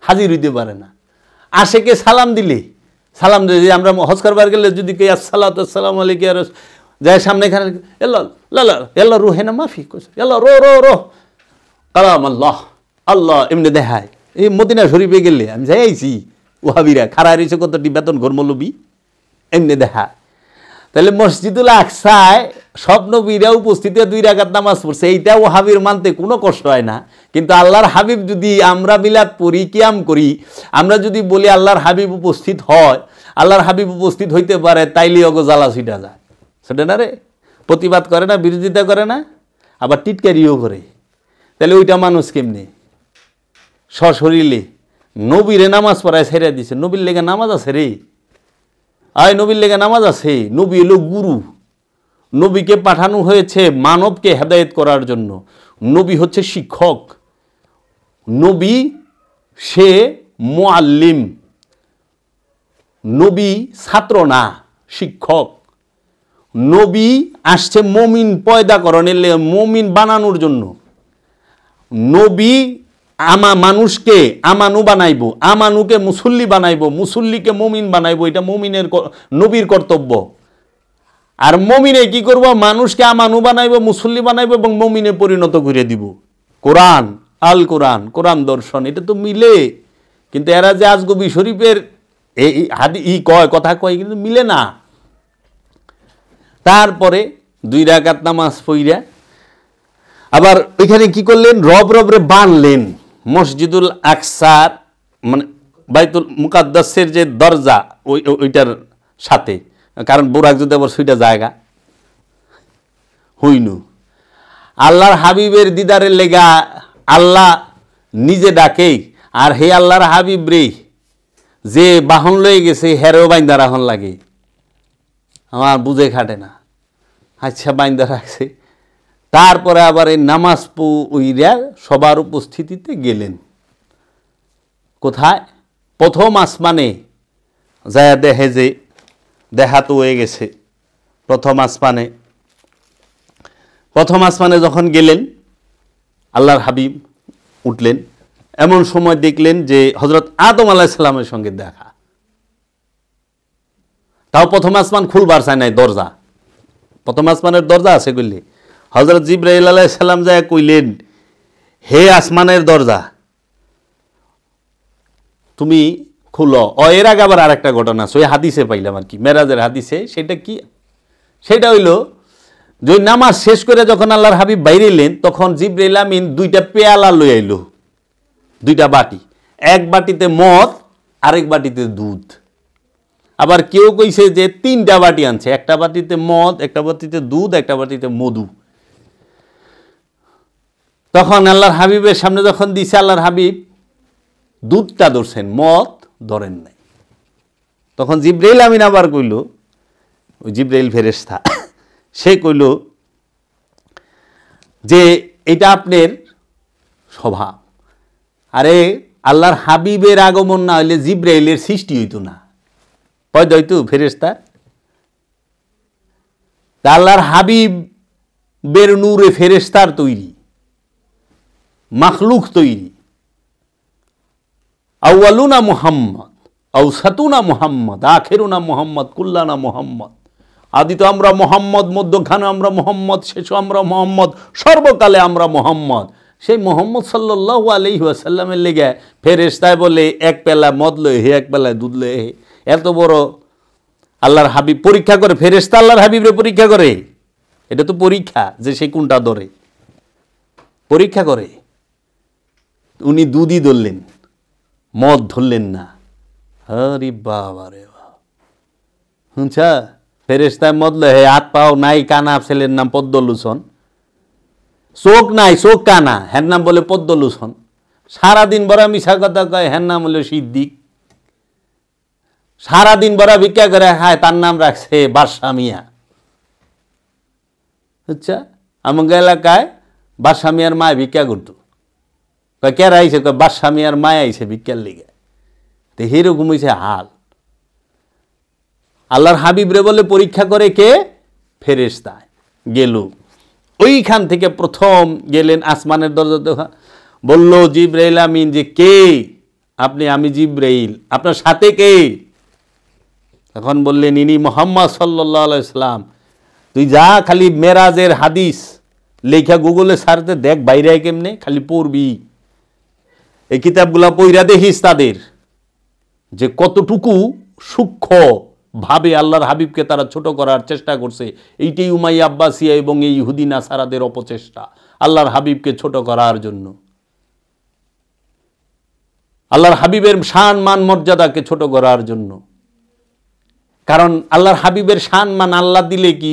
হাজির হইতে পারে না। আশেকে সালাম দিলে, আমরা হজ করবার গেলে যদি কে আসসালাতু আসসালামু আলাইকা যায় সামনে, এখানে এল্লা রুহেনা মাফি, এল্লা রো রো রো কালাম আল্লাহ, আল্লাহ এমনি দেখায়। এই মদিনা শরীফে গেলে আমি যাইছি ওহাবিরা খাড়া রয়েছে কতটি বেতন ঘর মৌলবি এমনি দেখায়। তাহলে মসজিদুল আকসায় সব নবীরা উপস্থিতে 2 রাকাত নামাজ পড়ছে, এইটা ওহাবির মানতে কোনো কষ্ট হয় না। কিন্তু আল্লাহর হাবিব যদি আমরা মিলাদ পড়ি, কিয়াম করি, আমরা যদি বলি আল্লাহর হাবিব উপস্থিত হয়, আল্লাহর হাবিব উপস্থিত হইতে পারে, তাইলে অগো জ্বালা ছিটা যায়। সেটা না রে, প্রতিবাদ করে না, বিরোধিতা করে না, আবার টিটকারিও করে। তাহলে ওইটা মানুষ কেমনে সশরীরে নবীরে নামাজ পড়ায় ছেড়ে দিছে? নবীর লেগে নামাজ আছে রে, আয় নবীর লেগে নামাজ আছে। নবী এলো গুরু, নবীকে পাঠানো হয়েছে মানবকে হেদায়েত করার জন্য। নবী হচ্ছে শিক্ষক, নবী সে মুআল্লিম, নবী ছাত্র না, শিক্ষক। নবী আসছে মুমিন পয়দা করণের লেগে, মুমিন বানানোর জন্য। নবী মানুষকে আমানু বানাইব, আমানুকে মুসল্লি বানাইব, মুসল্লিকে মুমিন বানাইব, এটা মুমিনের নবীর কর্তব্য। আর মুমিনে কি করব? মানুষকে আমানু বানাইব, মুসল্লি বানাইব এবং মুমিনে পরিণত করে দিব। কোরআন, আল কোরআন, কোরআন দর্শন, এটা তো মিলে। কিন্তু এরা যে আজগবি শরীফের এই কথা কয়, কিন্তু মিলে না। তারপরে 2 রাকাত নামাজ পড়িয়া আবার ওইখানে কি করলেন? রবরে বানলেন মসজিদুল আকসার, মানে বাইতুল মুকাদ্দাসের যে দরজা ওইটার সাথে। কারণ বোরাক যদি আবার সুইটা জায়গা হইনু, আল্লাহর হাবিবের দিদারের লেগা আল্লাহ নিজে ডাকে। আর হে আল্লাহর হাবিব রে, যে বাহন লয়ে গেছে হেরেও বাইন্দা রাখন লাগে, আমার বুঝে খাটে না। আচ্ছা বাইন্দা রাখছে। তারপরে আবার এই নামাজ পড়িয়া সবার উপস্থিতিতে গেলেন কোথায়? প্রথম আসমানে যায় দেখে যে দেখা তো হয়ে গেছে। প্রথম আসমানে যখন গেলেন আল্লাহর হাবিব উঠলেন, এমন সময় দেখলেন যে হযরত আদম আলাইহিস সালামের সঙ্গে দেখা। তাও প্রথম আসমান খুলবার চায় নাই, দরজা, প্রথম আসমানের দরজা আছে কইলে হযরত জিবরাইল আলাইহিস সালাম যায় কইলেন, হে আসমানের দরজা তুমি খুলো। এর আগে আবার আরেকটা ঘটনা আছে, ওই হাদিসে পাইলাম আর কি, মেরাজের হাদিসে। সেটা কি? সেটা হইল যে নামাজ শেষ করে যখন আল্লাহর হাবিব বাইরে এলেন, তখন জিবরাইল আমিন 2টা পেয়ালা লই আইল, 2টা বাটি, এক বাটিতে মদ, আরেক বাটিতে দুধ। আবার কেউ কইছে যে 3টা বাটি আনছে, একটা বাটিতে মদ, একটা বাটিতে দুধ, একটা বাটিতে মধু। তখন আল্লাহর হাবিবের সামনে যখন দিছে, আল্লাহর হাবিব দুধটা ধরছেন, মদ ধরেন নাই। তখন জিবরাইল আমিন আবার কইল, ওই জিবরাইল ফেরেশতা, সে কইল যে এটা আপনার স্বভাব। আরে আল্লাহর হাবিবের আগমন না হইলে জিবরাইলের সৃষ্টি হইতো না, পয়দা হইতো ফেরেশতা। আল্লাহর হাবিবের নূরে ফেরেশতার তৈরি, মাখলুক তৈরি। আউয়ালুনা মুহাম্মদ, আওসাতুনা মুহাম্মদ, আখিরুনা মুহাম্মদ, কুল্লানা মুহাম্মদ। আদি তো আমরা মুহাম্মদ, মধ্যখানে আমরা মুহাম্মদ, শেষে আমরা মুহাম্মদ, সর্বকালে আমরা মুহাম্মদ। সেই মুহাম্মদ সাল্লাল্লাহু আলাইহি ওয়াসাল্লামের লেগে ফেরেশতায় বলে এক পেলা মদ লয়ে হে, এক পেলা দুধ লয়ে হে। এত বড় আল্লাহর হাবিব পরীক্ষা করে, ফেরেশতা আল্লাহর হাবিবরে পরীক্ষা করে। এটা তো পরীক্ষা যে সে কোনটা ধরে, পরীক্ষা করে। উনি দুধই ধরলেন, মদ ধরলেন না। হরি বাবা রে বাবা, শুনছা? ফেরেশতায় মদ লয়ে, হাত পাও নাই, কানা ছেলের নাম পদ্মলোচন, চোখ নাই, চোখ কানা, হ্যার নাম বলে পদ্মলোচন। সারাদিন বড় মিশা কথা কয়, হ্যার নাম হলো সিদ্দিক। সারাদিন বড় ভিক্ষা করে খায়, তার নাম রাখছে বাদশা মিয়া। আচ্ছা, আমাকে এলাকায় বাদশা মিয়ার মায় ভিক্ষা করতো। কয় কেরা আইছে? কয় বাদশা মিয়ার মায় আইছে ভিক্ষার লিগে। তো এরকম হয়েছে হাল। আল্লাহর হাবিবরে বলে পরীক্ষা করে কে? ফেরেশতা। গেল ওইখান থেকে প্রথম গেলেন আসমানের দরজা, বলল জিবরাইল আমিন যে কে আপনি? আমি জিবরাইল। আপনার সাথে কে? তখন বললেন ইনি মুহাম্মদ সাল্লাল্লাহু আলাইহি সাল্লাম। তুই যা, খালি মেরাজের হাদিস লেখা গুগলে সারতে দেখ, বাইরে কেমনে, খালি পড়বি। এই কিতাবগুলা পইরা দেখিস তাদের যে কতটুকু সূক্ষ্ম ভাবে আল্লাহর হাবিবকে তারা ছোট করার চেষ্টা করছে। এইটাই উমাইয়া আব্বাসিয়া এবং এই ইহুদি নাসারাদের অপচেষ্টা আল্লাহর হাবিবকে ছোট করার জন্য, আল্লাহর হাবিবের শান মান মর্যাদাকে ছোট করার জন্য। কারণ আল্লাহর হাবিবের শান মান আল্লাহ দিলে কি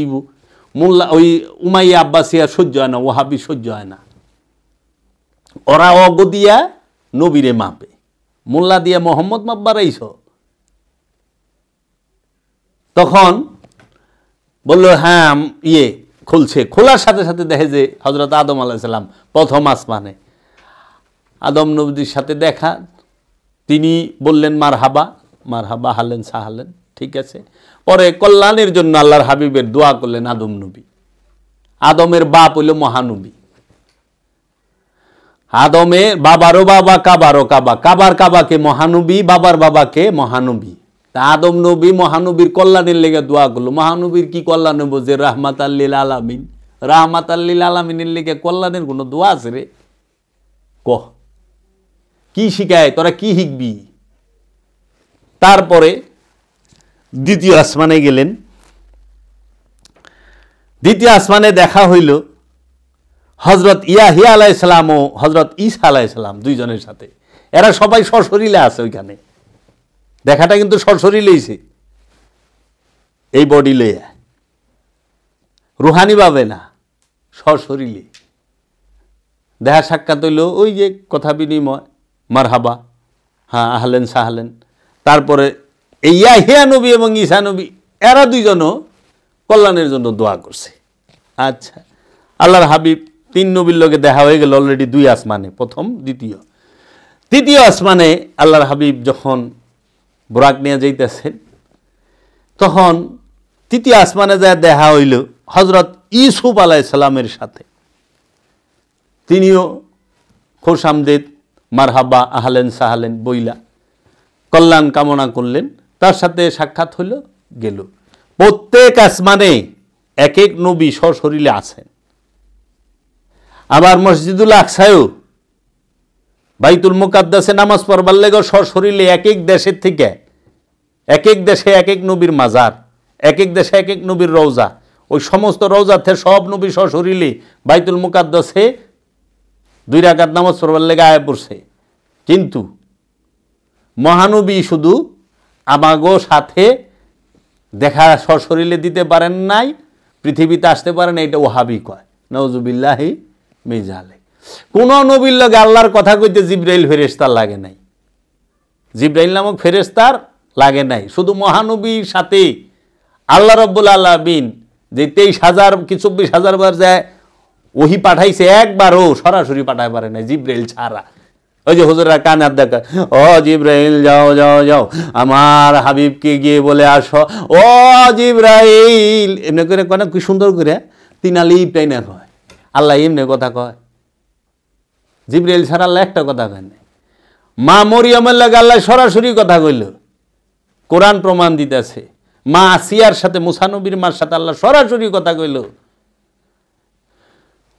মোল্লা ওই উমাইয়া আব্বাসিয়া সহ্য হয় না, ওয়াহাবি সহ্য হয় না। ওরা অগদিয়া নবীরে মাপে, মোল্লা দিয়া মোহাম্মদ মাপবার আইস। তখন বলল হ্যাঁ খুলছে, খোলার সাথে সাথে দেখে যে হযরত আদম আলাইহিস সালাম প্রথম আসমানে। আদম নবীর সাথে দেখা, তিনি বললেন মারহাবা, মারহাবা হালেন সাহালেন, ঠিক আছে। পরে কল্যাণের জন্য আল্লাহর হাবিবের দোয়া করলেন আদম নবী। আদমের বাপ হইল মহানবী। আদমের বাবারও বাবা কাবারও কাবা, কাবার কাবাকে মহানবী, বাবার বাবাকে মহানবী। তা আদম নবী মহানবীর কল্যাণের লেগে দোয়া করলো। মহানবীর কি কল্যাণ হবো যে রাহমাত আল্লিল আলামিন, রাহমাত আল্লিল আলামিনের লেগে কল্যাণের কোনো দোয়া আছে রে? কহ কি শিখায়, তোরা কি শিখবি? তারপরে দ্বিতীয় আসমানে গেলেন। দ্বিতীয় আসমানে দেখা হইল হযরত ইয়াহিয়া আলাইহিস সালাম ও হযরত ঈসা আলাইহিস সালাম দুইজনের সাথে। এরা সবাই সশরীরে আছে ওইখানে। দেখাটা কিন্তু সশরীরেইছে, এই বডি লইয়া, রুহানি ভাবে না, সশরীরে দেখা সাক্ষাৎ হইল। ওই যে কথা বিনিময়, মারহাবা, হ্যাঁ আহলেন সাহলেন। তারপরে এই ইয়াহিয়া নবী এবং ঈসা নবী এরা দুইজনও কল্যাণের জন্য দোয়া করছে। আচ্ছা, আল্লাহর হাবিব তিন নবীর লগে দেখা হয়ে গেল অলরেডি দুই আসমানে, প্রথম দ্বিতীয়। তৃতীয় আসমানে আল্লাহর হাবিব যখন বুরাক নিয়ে যাইতেছেন, তখন তৃতীয় আসমানে যা দেখা হইল হযরত ইউসুফ আলাইহিস সালামের সাথে। তিনিও খোশামদেদ, মারহাবা, আহলেন সাহলেন বইলা কল্যাণ কামনা করলেন। তার সাথে সাক্ষাৎ হইল, গেল। প্রত্যেক আসমানে এক এক নবী সশরীরে আছেন। আবার মসজিদুল আকসায়ও, বাইতুল মুকাদ্দাসে নামাজ পড়বার লেগে সশরীরে এক এক দেশের থেকে, এক এক দেশে এক এক নবীর মাজার, এক এক দেশে এক এক নবীর রওজা, ওই সমস্ত রওজাতে সব নবী সশরীরে বাইতুল মুকাদ্দাসে 2 রাকাত নামাজ পড়বার লেগে আয়া পড়ছে। কিন্তু মহানবী শুধু আমাগো সাথে দেখা সশরীরে দিতে পারেন নাই, পৃথিবীতে আসতে পারেন, এটা ওহাবি কয়, নাউজুবিল্লাহি মিন যালিক। কোন নবীর লগে আল্লাহর কথা কইতে জিবরাইল ফেরেশতার লাগে নাই, জিবরাইল নামক ফেরেশতার লাগে নাই। শুধু মহানবীর সাথে আল্লাহ রাব্বুল আলামিন যে 23,000 কি 24,000 বার যায় ওহি পাঠাইছে, একবারও সরাসরি পাঠায় পারে নাই জিবরাইল ছাড়া। ওই যে হুজুররা কানার দেখা, ও জিবরাইল যাও যাও যাও আমার হাবিবকে গিয়ে বলে আসো, ও জিবরাইল, এমনি করে কয় না, কি সুন্দর করে তিনালিপটাই না কয়। আল্লাহ এমনি কথা কয়, জিবরাইল ছাড়া আল্লাহ একটা কথা কয় না। মা মরিয়মের লাগে আল্লাহ সরাসরি কথা কইল, কোরআন প্রমাণ দিতেছে। মা আসিয়ার সাথে, মুসা নবীর মার সাথে আল্লাহ সরাসরি কথা কইল।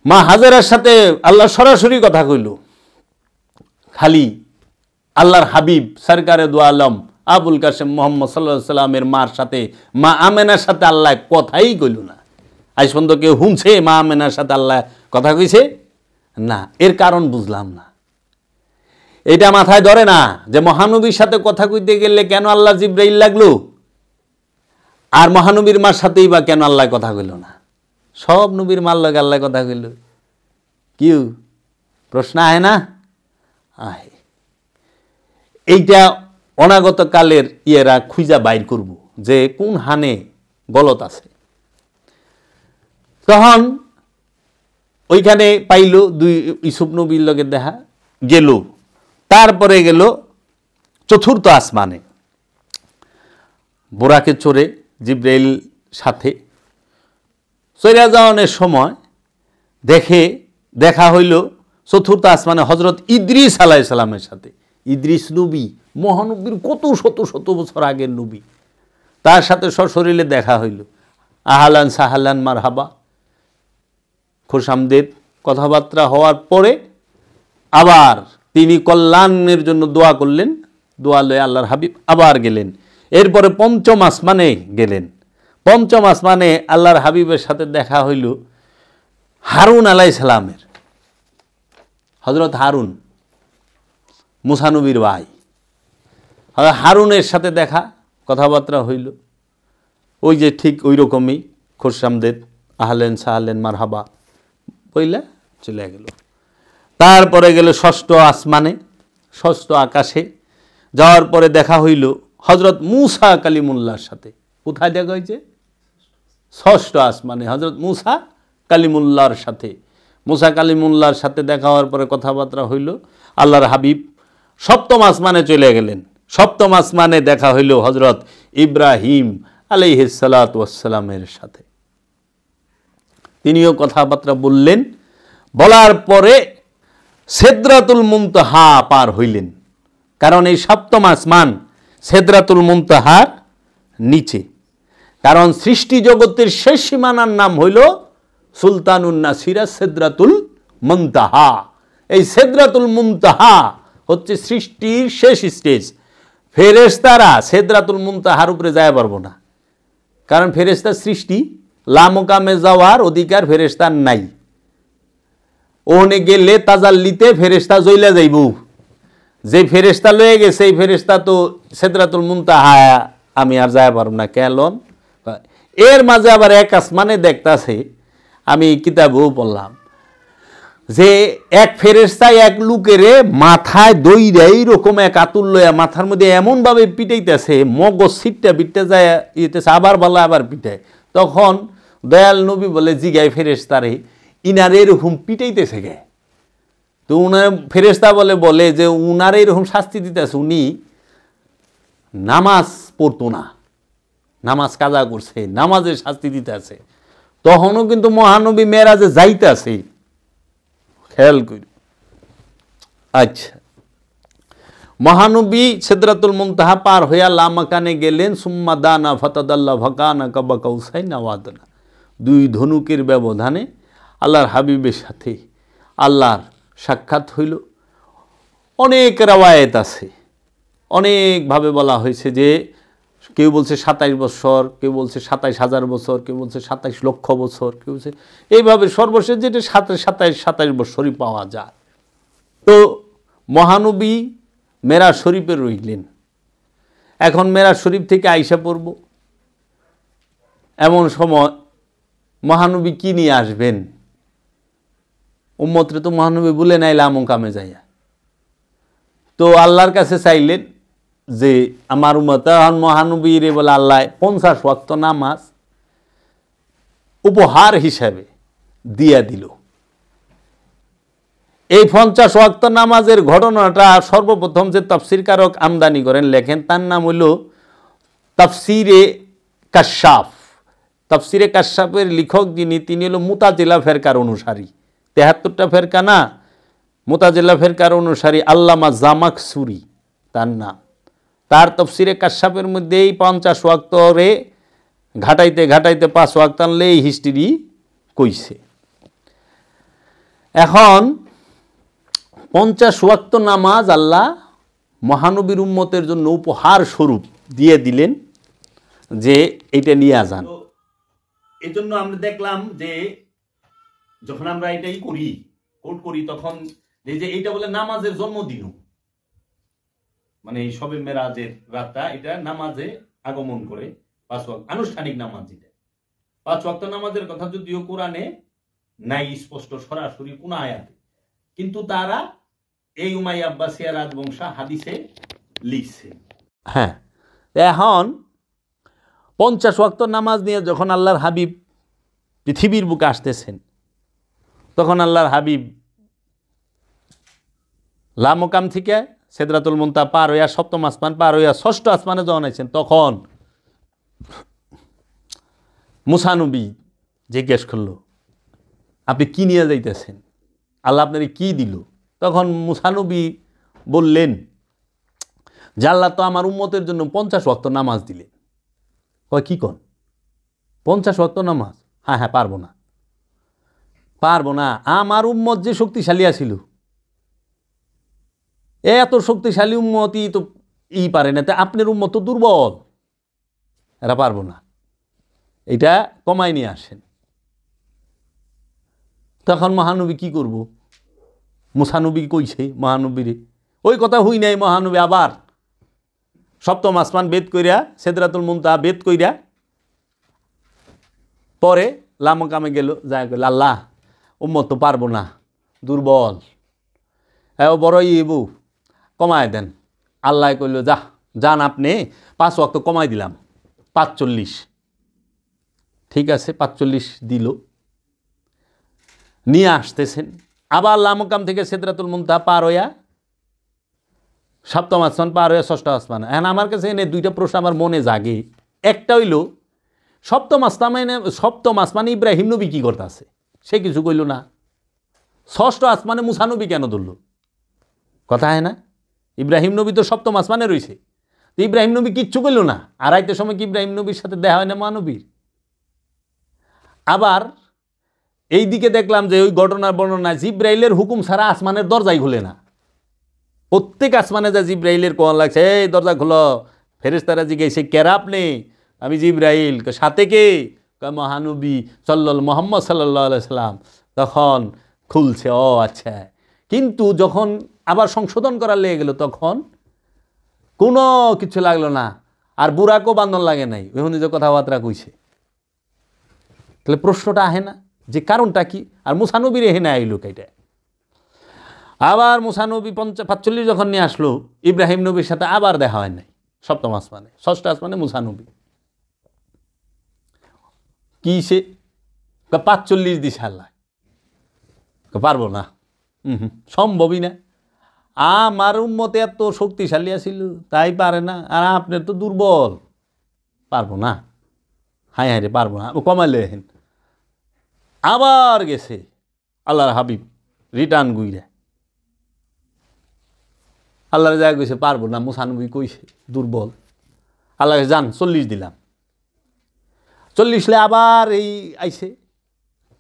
মা হাজেরার সাথে আল্লাহ সরাসরি কথা কইল। খালি আল্লাহর হাবিব সরকারে দু আলম আবুল কাসেম মুহাম্মদ সাল্লাল্লাহু আলাইহি সাল্লামের মার সাথে, মা আমেনার সাথে আল্লাহ কথাই কইল না। আজ পর্যন্ত কেউ শুনছে মা আমেনার সাথে আল্লাহ কথা কইছে? না। এর কারণ বুঝলাম না। এটা মাথায় ধরে না যে মহানবীর সাথে কথা কইতে গেলে কেন আল্লাহ জিবরাইল লাগলো, আর মহানবীর মার সাথেই বা কেন আল্লাহ কথা কইল না? সব নবীর মার লগে আল্লাহ কথা কইল। কি প্রশ্ন আয় না? আহে। এইটা অনাগত কালের ইয়েরা খুঁজা বাইর করব যে কোন হানে গলত আছে। তখন ওইখানে পাইল দুই ইউসুফ নবীর লগে দেখা গেল। তারপরে গেল চতুর্থ আসমানে, বোরাকে চড়ে জিবরাইল সাথে চইরা যাওয়ানোর সময় দেখা হইল চতুর্থ আসমানে হযরত ইদ্রিস আলাইহিস সালামের সাথে। ইদ্রিস নবী মহানবীর কত শত শত বছর আগের নবী, তার সাথে সশরীরে দেখা হইল। আহলান সাহালান মারহাবা, খুশামদেদ কথাবার্তা হওয়ার পরে আবার তিনি কল্যাণের জন্য দোয়া করলেন, দোয়া লয়ে আল্লাহর হাবিব আবার গেলেন। এরপরে পঞ্চম আসমানে গেলেন। পঞ্চম আসমানে আল্লাহর হাবিবের সাথে দেখা হইল হারুন আলাইহিস সালামের। হযরত হারুন মুসা নবীর ভাই, হারুনের সাথে দেখা, কথাবার্তা হইল। ওই যে ঠিক ওই রকমই খোরসামদের আহলেন সাহলেন মারহাবা বইলা চলে গেল। তারপরে গেল ষষ্ঠ আসমানে, ষষ্ঠ আকাশে যাওয়ার পরে দেখা হইল হযরত মুসা কালিমুল্লাহর সাথে। কোথায় দেখা হয়েছে? ষষ্ঠ আসমানে হযরত মুসা কালিমুল্লাহর সাথে। মুসা কালিমুল্লাহর সাথে দেখা হওয়ার পরে কথাবার্তা হইল। আল্লাহর হাবিব সপ্তম আসমানে চলে গেলেন। সপ্তম আসমানে দেখা হইল হযরত ইব্রাহিম আলাইহিস সালাতু ওয়াস সালামের সাথে। তিনিও কথাবার্তা বললেন। বলার পরে সিদরাতুল মুনতাহা পার হইলেন। কারণ এই সপ্তম আসমান সিদরাতুল মুনতাহার নিচে। কারণ সৃষ্টি জগতের শেষ সীমানার নাম হইল সুলতানুন নাসিরা সিদরাতুল মুনতাহা। এই সিদরাতুল মুনতাহা হচ্ছে সৃষ্টির শেষ স্টেজ। ফেরেশতারা সিদরাতুল মুনতাহার উপরে যায় পারবো না, কারণ ফেরেশতার সৃষ্টি, লামকামে যাওয়ার অধিকার ফেরেশতার নাই। ওনে গেলে তাজাল্লিতে ফেরেশতা জ্বইলা যাইব। যে ফেরেশতা লয়ে গেছে এই ফেরেশতা তো সিদরাতুল মুনতাহা আমি আর যায় পারব না। কেন? এর মাঝে আবার এক আসমানে দেখতাছে, আমি কিতাবেও পড়লাম যে এক ফেরেশতা এক লোকেরে মাথায় দইরা এইরকম এক আতুল লইয়া মাথার মধ্যে এমনভাবে পিটাইতেছে, মগজ ছিটটা বিটটা যায় ইতেছে, আবার বলা আবার পিটায়। তখন দয়াল নবী বলে জিগায় ফেরেশতারে, ইনারে এরকম পিটাইতেছে গে? তো উনার ফেরেশতা বলে যে উনারে এরকম শাস্তি দিতেছে, উনি নামাজ পড়তো না, নামাজ কাজা করছে, নামাজের শাস্তি দিতেছে। তখনও কিন্তু মহানবী মেরাজে যাইতেছে, খেয়াল করি। আচ্ছা, মহানবী সিদরাতুল মুনতাহা পার হইয়া লামাকানে গেলেন। সুম্মা দানা ফাতাদাল্লা ফাকানা কাবা কাউসাইন আও আদনা। দুই ধনুকের ব্যবধানে আল্লাহর হাবিবের সাথে আল্লাহর সাক্ষাৎ হইল। অনেক রাওয়ায়েত আছে, অনেকভাবে বলা হয়েছে যে কেউ বলছে 27 বছর, কেউ বলছে 27,000 বছর, কেউ বলছে 27 লক্ষ বছর, কেউ বলছে এইভাবে সর্বশেষ যেটা 27 বছরই পাওয়া যায়। তো মহানবী মেরাজ শরীফে রইলেন। এখন মেরাজ শরীফ থেকে আইসা পড়ব, এমন সময় মহানবী কি নিয়ে আসবেন? উম্মতরে তো মহানবী বলে নাইলাম কামে যাইয়া। তো আল্লাহর কাছে চাইলেন যে আমার উম্মত মহানবীর বলে আল্লাহ 50 ওয়াক্ত নামাজ উপহার হিসাবে দিয়া দিল। এই 50 ওয়াক্ত নামাজের ঘটনাটা সর্বপ্রথম যে তাফসীরকারক আমদানি করেন লেখেন, তার নাম হইল তাফসিরে কাশাফ। তাফসিরে কাশাফের লেখক যিনি, তিনি হলো মুতাজিলা ফেরকার অনুসারী। 73টা ফেরকা না, মুতাজিলা ফেরকার অনুসারী আল্লামা জামাকসুরি তার নাম। তার তাফসিরে কাশাফের মধ্যে এই 50 ওয়াক্তরে ঘাটাইতে ঘাটাইতে 5 ওয়াক্ত আনলে এই হিস্ট্রি কইছে। এখন 50 ওয়াক্ত নামাজ আল্লাহ মহানবীর উম্মতের জন্য উপহার স্বরূপ দিয়ে দিলেন যে এটা নিয়ে যান। এই জন্য আমরা দেখলাম যে যখন আমরা এটাই কোট করি তখন যে এইটা বলে নামাজের জন্মদিন, মানে এই সবে মেরাজের রাতটা এটা নামাজে আগমন করে 5 ওয়াক্ত আনুষ্ঠানিক নামাজ। যেটা 5 ওয়াক্ত নামাজের কথা যদিও কোরআনে নাই স্পষ্ট সরাসরি কোন আয়াতে, কিন্তু তারা এই উমাইয়া আব্বাসিয়া রাজবংশ হাদিসে লিখছে। হ্যাঁ, এখন 50 ওয়াক্ত নামাজ নিয়ে যখন আল্লাহর হাবিব পৃথিবীর বুকে আসতেছেন, তখন আল্লাহর হাবিব লামকাম থেকে সিদরাতুল মুনতাহা পার হইয়া 7ম আসমান পার হইয়া 6ষ্ঠ আসমানে যখন আছেন, তখন মুসা নবী জিজ্ঞেস করলো, আপনি কি নিয়ে যাইতেছেন? আল্লাহ আপনার কি দিল? তখন মুসা নবী বললেন যে আল্লাহ তো আমার উম্মতের জন্য 50 ওয়াক্ত নামাজ দিলেন। কয় কি কন? 50 ওয়াক্ত নামাজ? হ্যাঁ হ্যাঁ, পারবো না। আমার উম্মত যে শক্তিশালী ছিল, এত শক্তিশালী উম্মতই তো পারে না, তা আপনার উম্মত তো দুর্বল, এরা পারবো না, এটা কমায় নিয়ে আসেন। তখন মহানবী কি করব? মুসানবী কইছে মহানবীরে, ওই কথা হই নাই। মহানবী আবার সপ্তম আসমান বেদ কইরা, সিদরাতুল মুনতাহা বেদ কইরা পরে লামকামে গেল, যায় কইল আল্লাহ উম্মত তো পারবো না, দুর্বল, হ্যাঁ বড় ইবু, কমায় দেন। আল্লাহ কইল যান আপনি 5 ওয়াক্ত কমাই দিলাম, 45। ঠিক আছে, 45 দিল। নিয়ে আসতেছেন আবার লামকাম থেকে সিদরাতুল মুনতাহা পার হইয়া সপ্তম আসমান পার হইয়া ষষ্ঠ আসমান। এখন আমার কাছে এনে দুইটা প্রশ্ন আমার মনে জাগে। একটা হইল সপ্তম আসমানে ইব্রাহিম নবী কি করতে আছে? সে কিছু কইল না। ষষ্ঠ আসমানে মুসা নবী কেন ধরল? কথা হয় না? ইব্রাহিম নবী তো সপ্তম আসমানে রয়েছে, তো ইব্রাহিম নবী কিচ্ছু কইল না। আড়াইটার সময় কি ইব্রাহিম নবীর সাথে দেখা হয় না মহানবীর? আবার এই দিকে দেখলাম যে ওই ঘটনার বর্ণনা জিব্রাইলের হুকুম ছাড়া আসমানের দরজাই খুলে না। প্রত্যেক আসমানে যা জিব্রাইলের কোন লাগছে, এই দরজা খুলো। ফেরেশতারা জিজ্ঞাসা কেরা আপনি? আমি জিব্রাইল। সাথে কে? মহানবী মোহাম্মদ সাল্লাল্লাহু আলাইহি সাল্লাম। তখন খুলছে, ও আচ্ছা। কিন্তু যখন আবার সংশোধন করার লেগে গেল তখন কোনো কিছু লাগলো না, আর বুড়াকেও বান্ধন লাগে নাই, ওই যে কথাবার্তা কইছে। তাহলে প্রশ্নটা আহে না যে কারণটা কি? আর মুসানবীর এখানে আইল এটা। আবার মুসানবী 45 যখন নিয়ে আসলো, ইব্রাহিম নবীর সাথে আবার দেখা হয় নাই সপ্তম আসমানে। ষষ্ঠ আসমানে মুসানবী কি সে 45 দিছে আল্লাহ। পারবো না, সম্ভবই না। আমার উম্মতে এত শক্তিশালী আছিল, তাই পারে না। আর আপনার তো দুর্বল, পারবো না। হাই হাই রে, পারবো না, কমাইলে। আবার গেছে আল্লাহর হাবিব রিটার্ন গুইরা, আল্লাহর জায়গা কইছে পারবো না। মুসানবী কইছে দুর্বল। আল্লাহ যান 40 দিলাম। 40 আবার এই আইছে,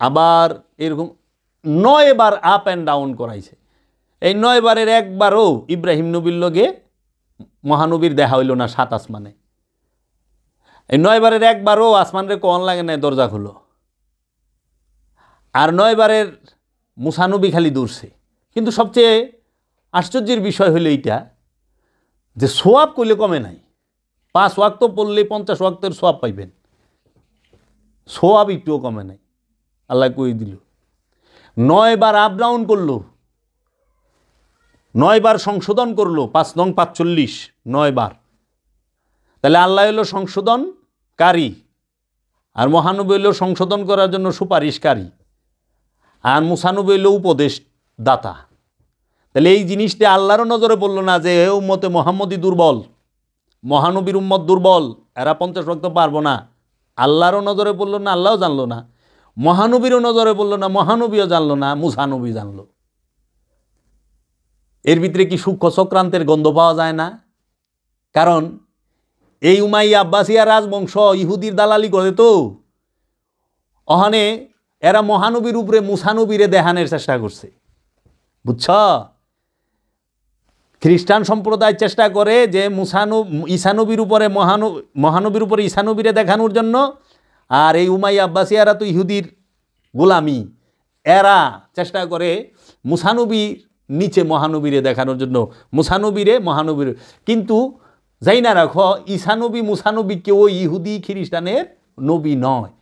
আবার এরকম 9 বার আপ অ্যান্ড ডাউন করাইছে। এই 9 বারের একবারও ইব্রাহিম নবীর লগে মহানবীর দেখা হইল না 7 আসমানে। এই 9 বারের একবারও আসমানরে কোন লাগে না দরজা খুলো। আর 9 বারের মুসানবী খালি দৌড়ছে। কিন্তু সবচেয়ে আশ্চর্যের বিষয় হলো এইটা যে সোয়াব করলে কমে নাই। 5 ওয়াক্ত পড়লে 50 ওয়াক্তের সোয়াব পাইবেন, সোয়াব একটুও কমে নাই। আল্লাহ কই দিল। 9 বার আপ ডাউন করলো, 9 বার সংশোধন করলো। 5 নং 45, 9 বার। তাহলে আল্লাহ হলো সংশোধনকারী, আর মহানবী হলো সংশোধন করার জন্য সুপারিশকারী, আর মুসানবী হলো উপদেশ দাতা। তাহলে এই জিনিসটা আল্লাহরও নজরে পড়লো না যে এ উম্মতে মোহাম্মদই দুর্বল, মহানবীর উম্মত দুর্বল, এরা 50 ওয়াক্ত পারবো না। আল্লাহরও নজরে পড়লো না, আল্লাহও জানলো না। মহানবীরও নজরে পড়লো না, মহানবীও জানলো না, মুসানবী জানলো। এর ভিতরে কি সূক্ষ্ম চক্রান্তের গন্ধ পাওয়া যায় না? কারণ এই উমাইয়া আব্বাসিয়া রাজবংশ ইহুদির দালালি করে তো, ওখানে এরা মহানবীর উপরে মুসানবীরে দেখানোর চেষ্টা করছে, বুঝছ? খ্রিস্টান সম্প্রদায় চেষ্টা করে যে ঈসানবীর উপরে মহানবীর উপরে ঈসানবীরে দেখানোর জন্য, আর এই উমাইয়া আব্বাসিয়ারা তো ইহুদির গোলামি, এরা চেষ্টা করে মুসানবীর নিচে মহানবীরে দেখানোর জন্য, মহানবীর। কিন্তু যাই না রাখো, ঈসানবী মুসানবী কেউ ইহুদি খ্রিস্টানের নবী নয়।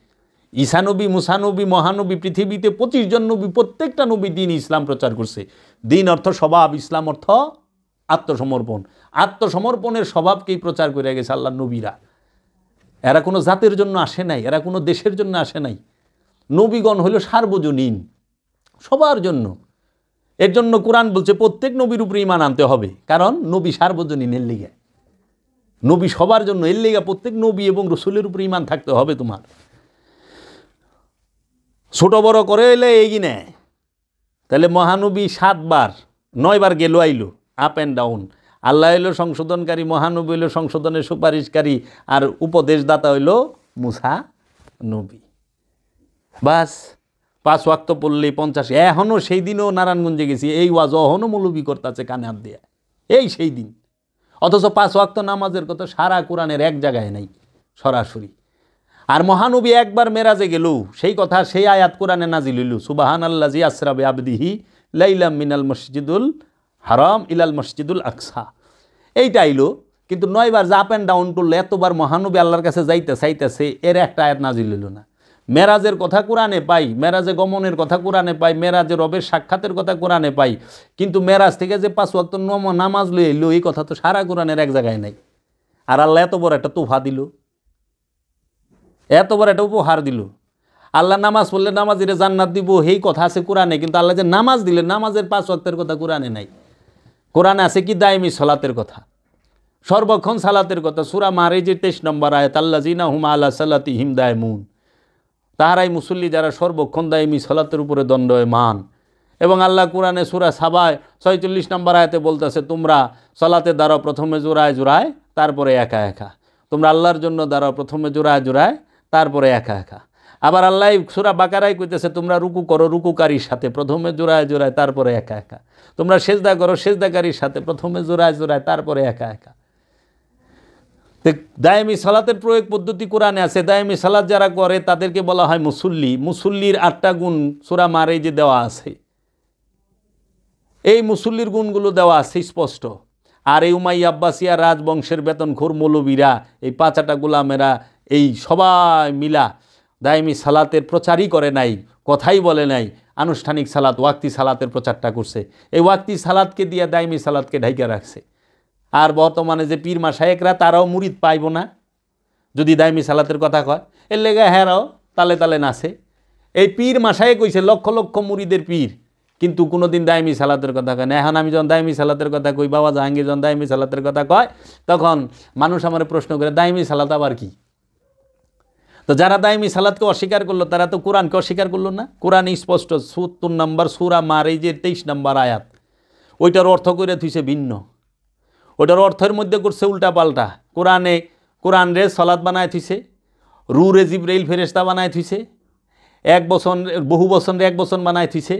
ঈসানবী, মুসানবী, মহানবী, পৃথিবীতে 25 জন নবী, প্রত্যেকটা নবী দিন ইসলাম প্রচার করছে। দিন অর্থ স্বভাব, ইসলাম অর্থ আত্মসমর্পণ। আত্মসমর্পণের স্বভাবকেই প্রচার করে গেছে আল্লাহর নবীরা। এরা কোনো জাতের জন্য আসে নাই, এরা কোনো দেশের জন্য আসে নাই। নবীগণ হলো সার্বজনীন, সবার জন্য। এর জন্য কোরআন বলছে প্রত্যেক নবীর উপরে ঈমান আনতে হবে, কারণ নবী সার্বজনীন, এর লিগে নবী সবার জন্য, এর লিগে প্রত্যেক নবী এবং রসুলের উপরে ঈমান থাকতে হবে তোমার। ছোট বড় করে এলে এগিয়ে নেয়। তাহলে মহানবী 7 বার 9 বার গেল আইলো, আপ অ্যান্ড ডাউন। আল্লাহ হইল সংশোধনকারী, মহানবী হইল সংশোধনের সুপারিশকারী, আর উপদেশদাতা হইল মুসা নবী। বাস 5 ওয়াক্ত পড়লেই 50। এখনও সেই দিনও নারায়ণগঞ্জে গেছি, এই ওয়াজ এখনও মৌলবী করতেছে কানে হাত দিয়ে। এই সেই দিন। অথচ 5 ওয়াক্ত নামাজের কথা সারা কোরআনের এক জায়গায় নাই সরাসরি। আর মহানবী একবার মেরাজে গেল, সেই কথা সেই আয়াত কোরআনে নাজিল হইল, সুবহানাল্লাযী আসরা বিআবদিহি লাইলাম মিনাল মসজিদুল হারাম ইলাল মসজিদুল আকসা, এইটা আইলো। কিন্তু 9 বার আপ অ্যান্ড ডাউন করলো, এতবার মহানবী আল্লাহর কাছে যাইতে চাইতেছে, এর একটা আয়াত নাজিল হইল না। মেরাজের কথা কোরআনে পাই, মেরাজে গমনের কথা কোরআনে পাই, মেরাজে রবের সাক্ষাতের কথা কোরআনে পাই, কিন্তু মেরাজ থেকে যে 5 ওয়াক্ত নামাজ লই এলো, এই কথা তো সারা কোরআনের এক জায়গায় নাই। আর আল্লাহ এত বড় একটা তোফা দিল, এত বড় একটা উপহার দিল। আল্লাহ নামাজ পড়লে নামাজিরে জান্নাত দিব, এই কথা আছে কোরআনে, কিন্তু আল্লাহ যে নামাজ দিলে, নামাজের 5 ওয়াক্তের কথা কোরআনে নাই। কোরআনে আছে কি দায়মি সালাতের কথা, সর্বক্ষণ সালাতের কথা। সূরা মারিজের 23 নম্বর আয়াত, আল্লাযিনা হুম আলা সালাতিহিম দায়মুন, তাহারাই মুসল্লি যারা সর্বক্ষণ দায়মি সালাতের উপরে দণ্ডায়মান। এবং আল্লাহ কোরআনে সূরা সাবায় 46 নম্বর আয়াতে বলতেছে, তোমরা সালাতে দাঁড়াও প্রথমে জোড়ায় জোড়ায়, তারপরে একা একা। তোমরা আল্লাহর জন্য দাঁড়াও প্রথমে জোড়ায় জোড়ায়, তারপরে একা একা। আবার আল্লাহ সূরা বাকারায় কইতেছে, তোমরা রুকু করো রুকুকারীর সাথে, প্রথমে জোড়ায় জোড়ায়, তারপরে একা একা। তোমরা সেজদা করো সেজদাকারীর সাথে, প্রথমে জোড়ায় জোড়ায়, তারপরে একা একা। দায়মি সালাতের প্রয়োগ পদ্ধতি কোরআনে আছে। দায়মি সালাত যারা করে তাদেরকে বলা হয় মুসল্লি। মুসল্লির 8টা গুণ সূরা মারিজে দেওয়া আছে। এই মুসল্লির গুণগুলো দেওয়া আছে স্পষ্ট। আর এই উমাইয়া আব্বাসিয়া রাজবংশের বেতনখোর মৌলবীরা, এই 5টা গোলামেরা, এই সবাই মিলা দায়মি সালাতের প্রচারই করে নাই, কথাই বলে নাই, আনুষ্ঠানিক সালাত ওয়াক্তি সালাতের প্রচারটা করছে। এই ওয়াক্তি সালাতকে দিয়ে দায়মি সালাতকে ঢাইকা রাখছে। আর বর্তমানে যে পীর মাশায়েখরা, তারাও মুরিদ পাইব না যদি দায়মি সালাতের কথা কয়। এর লেগে হ্যাঁরাও তালে তালে নাচে। এই পীর মাশায়েখ কইছে লক্ষ লক্ষ মুরিদের পীর, কিন্তু কোনোদিন দায়মি সালাতের কথা কয় না। এখন আমি যখন দায়মি সালাতের কথা কই, বাবা জাহাঙ্গীর যখন দায়মি সালাতের কথা কয়, তখন মানুষ আমার প্রশ্ন করে, দায়মি সালাত আবার কি? তো যারা দায়মি সালাতকে অস্বীকার করলো, তারা তো কোরআনকে অস্বীকার করলো না। কোরআন স্পষ্ট ৭০ নম্বর সূরা মারিজের 23 নম্বর আয়াত, ওইটার অর্থ করে থুইছে ভিন্ন, ওটার অর্থের মধ্যে করছে উল্টা পাল্টা। কোরআন রে সালাত বানায় থুইছে, রু রে জিবরাইল ফেরেশতা বানায় থুইছে, বহু বচন রে 1 বচন বানায় থুইছে,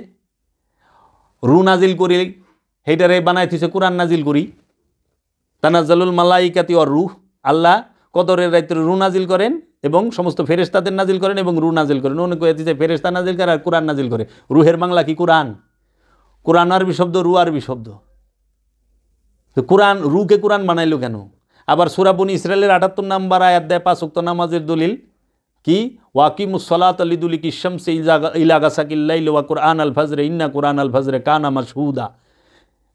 রু নাজিল করি সেইটারে বানায় থুইছে কোরআন নাজিল করি। তানাজ্জালুল মালাইকাতি ওয়ার রূহ, আল্লাহ কদরের রাত্রে রু নাজিল করেন এবং সমস্ত ফেরেশতাদের নাজিল করেন এবং রু নাজিল করেন। অনেক কয়ে দিচ্ছে ফেরেশতা নাজিল করে আর কোরআন নাজিল করে। রুহের বাংলা কি কোরআন? কোরআন আরবি শব্দ, রু আরবি শব্দ। তো কোরআন, রুকে কোরআন বানাইলো কেন? আবার সূরা বনী ইসরাইলের 78 নম্বর আয়াত দেয় 5 ওয়াক্ত নামাজের দলিল কি, ওয়াকিমুস সালাতা লিদুলিকি শামসি ইলা গাসাকিল লাইল ওয়া কুরআন আল ফজরে ইন্না কুরআন আল ফজরে কানা মাশহুদা।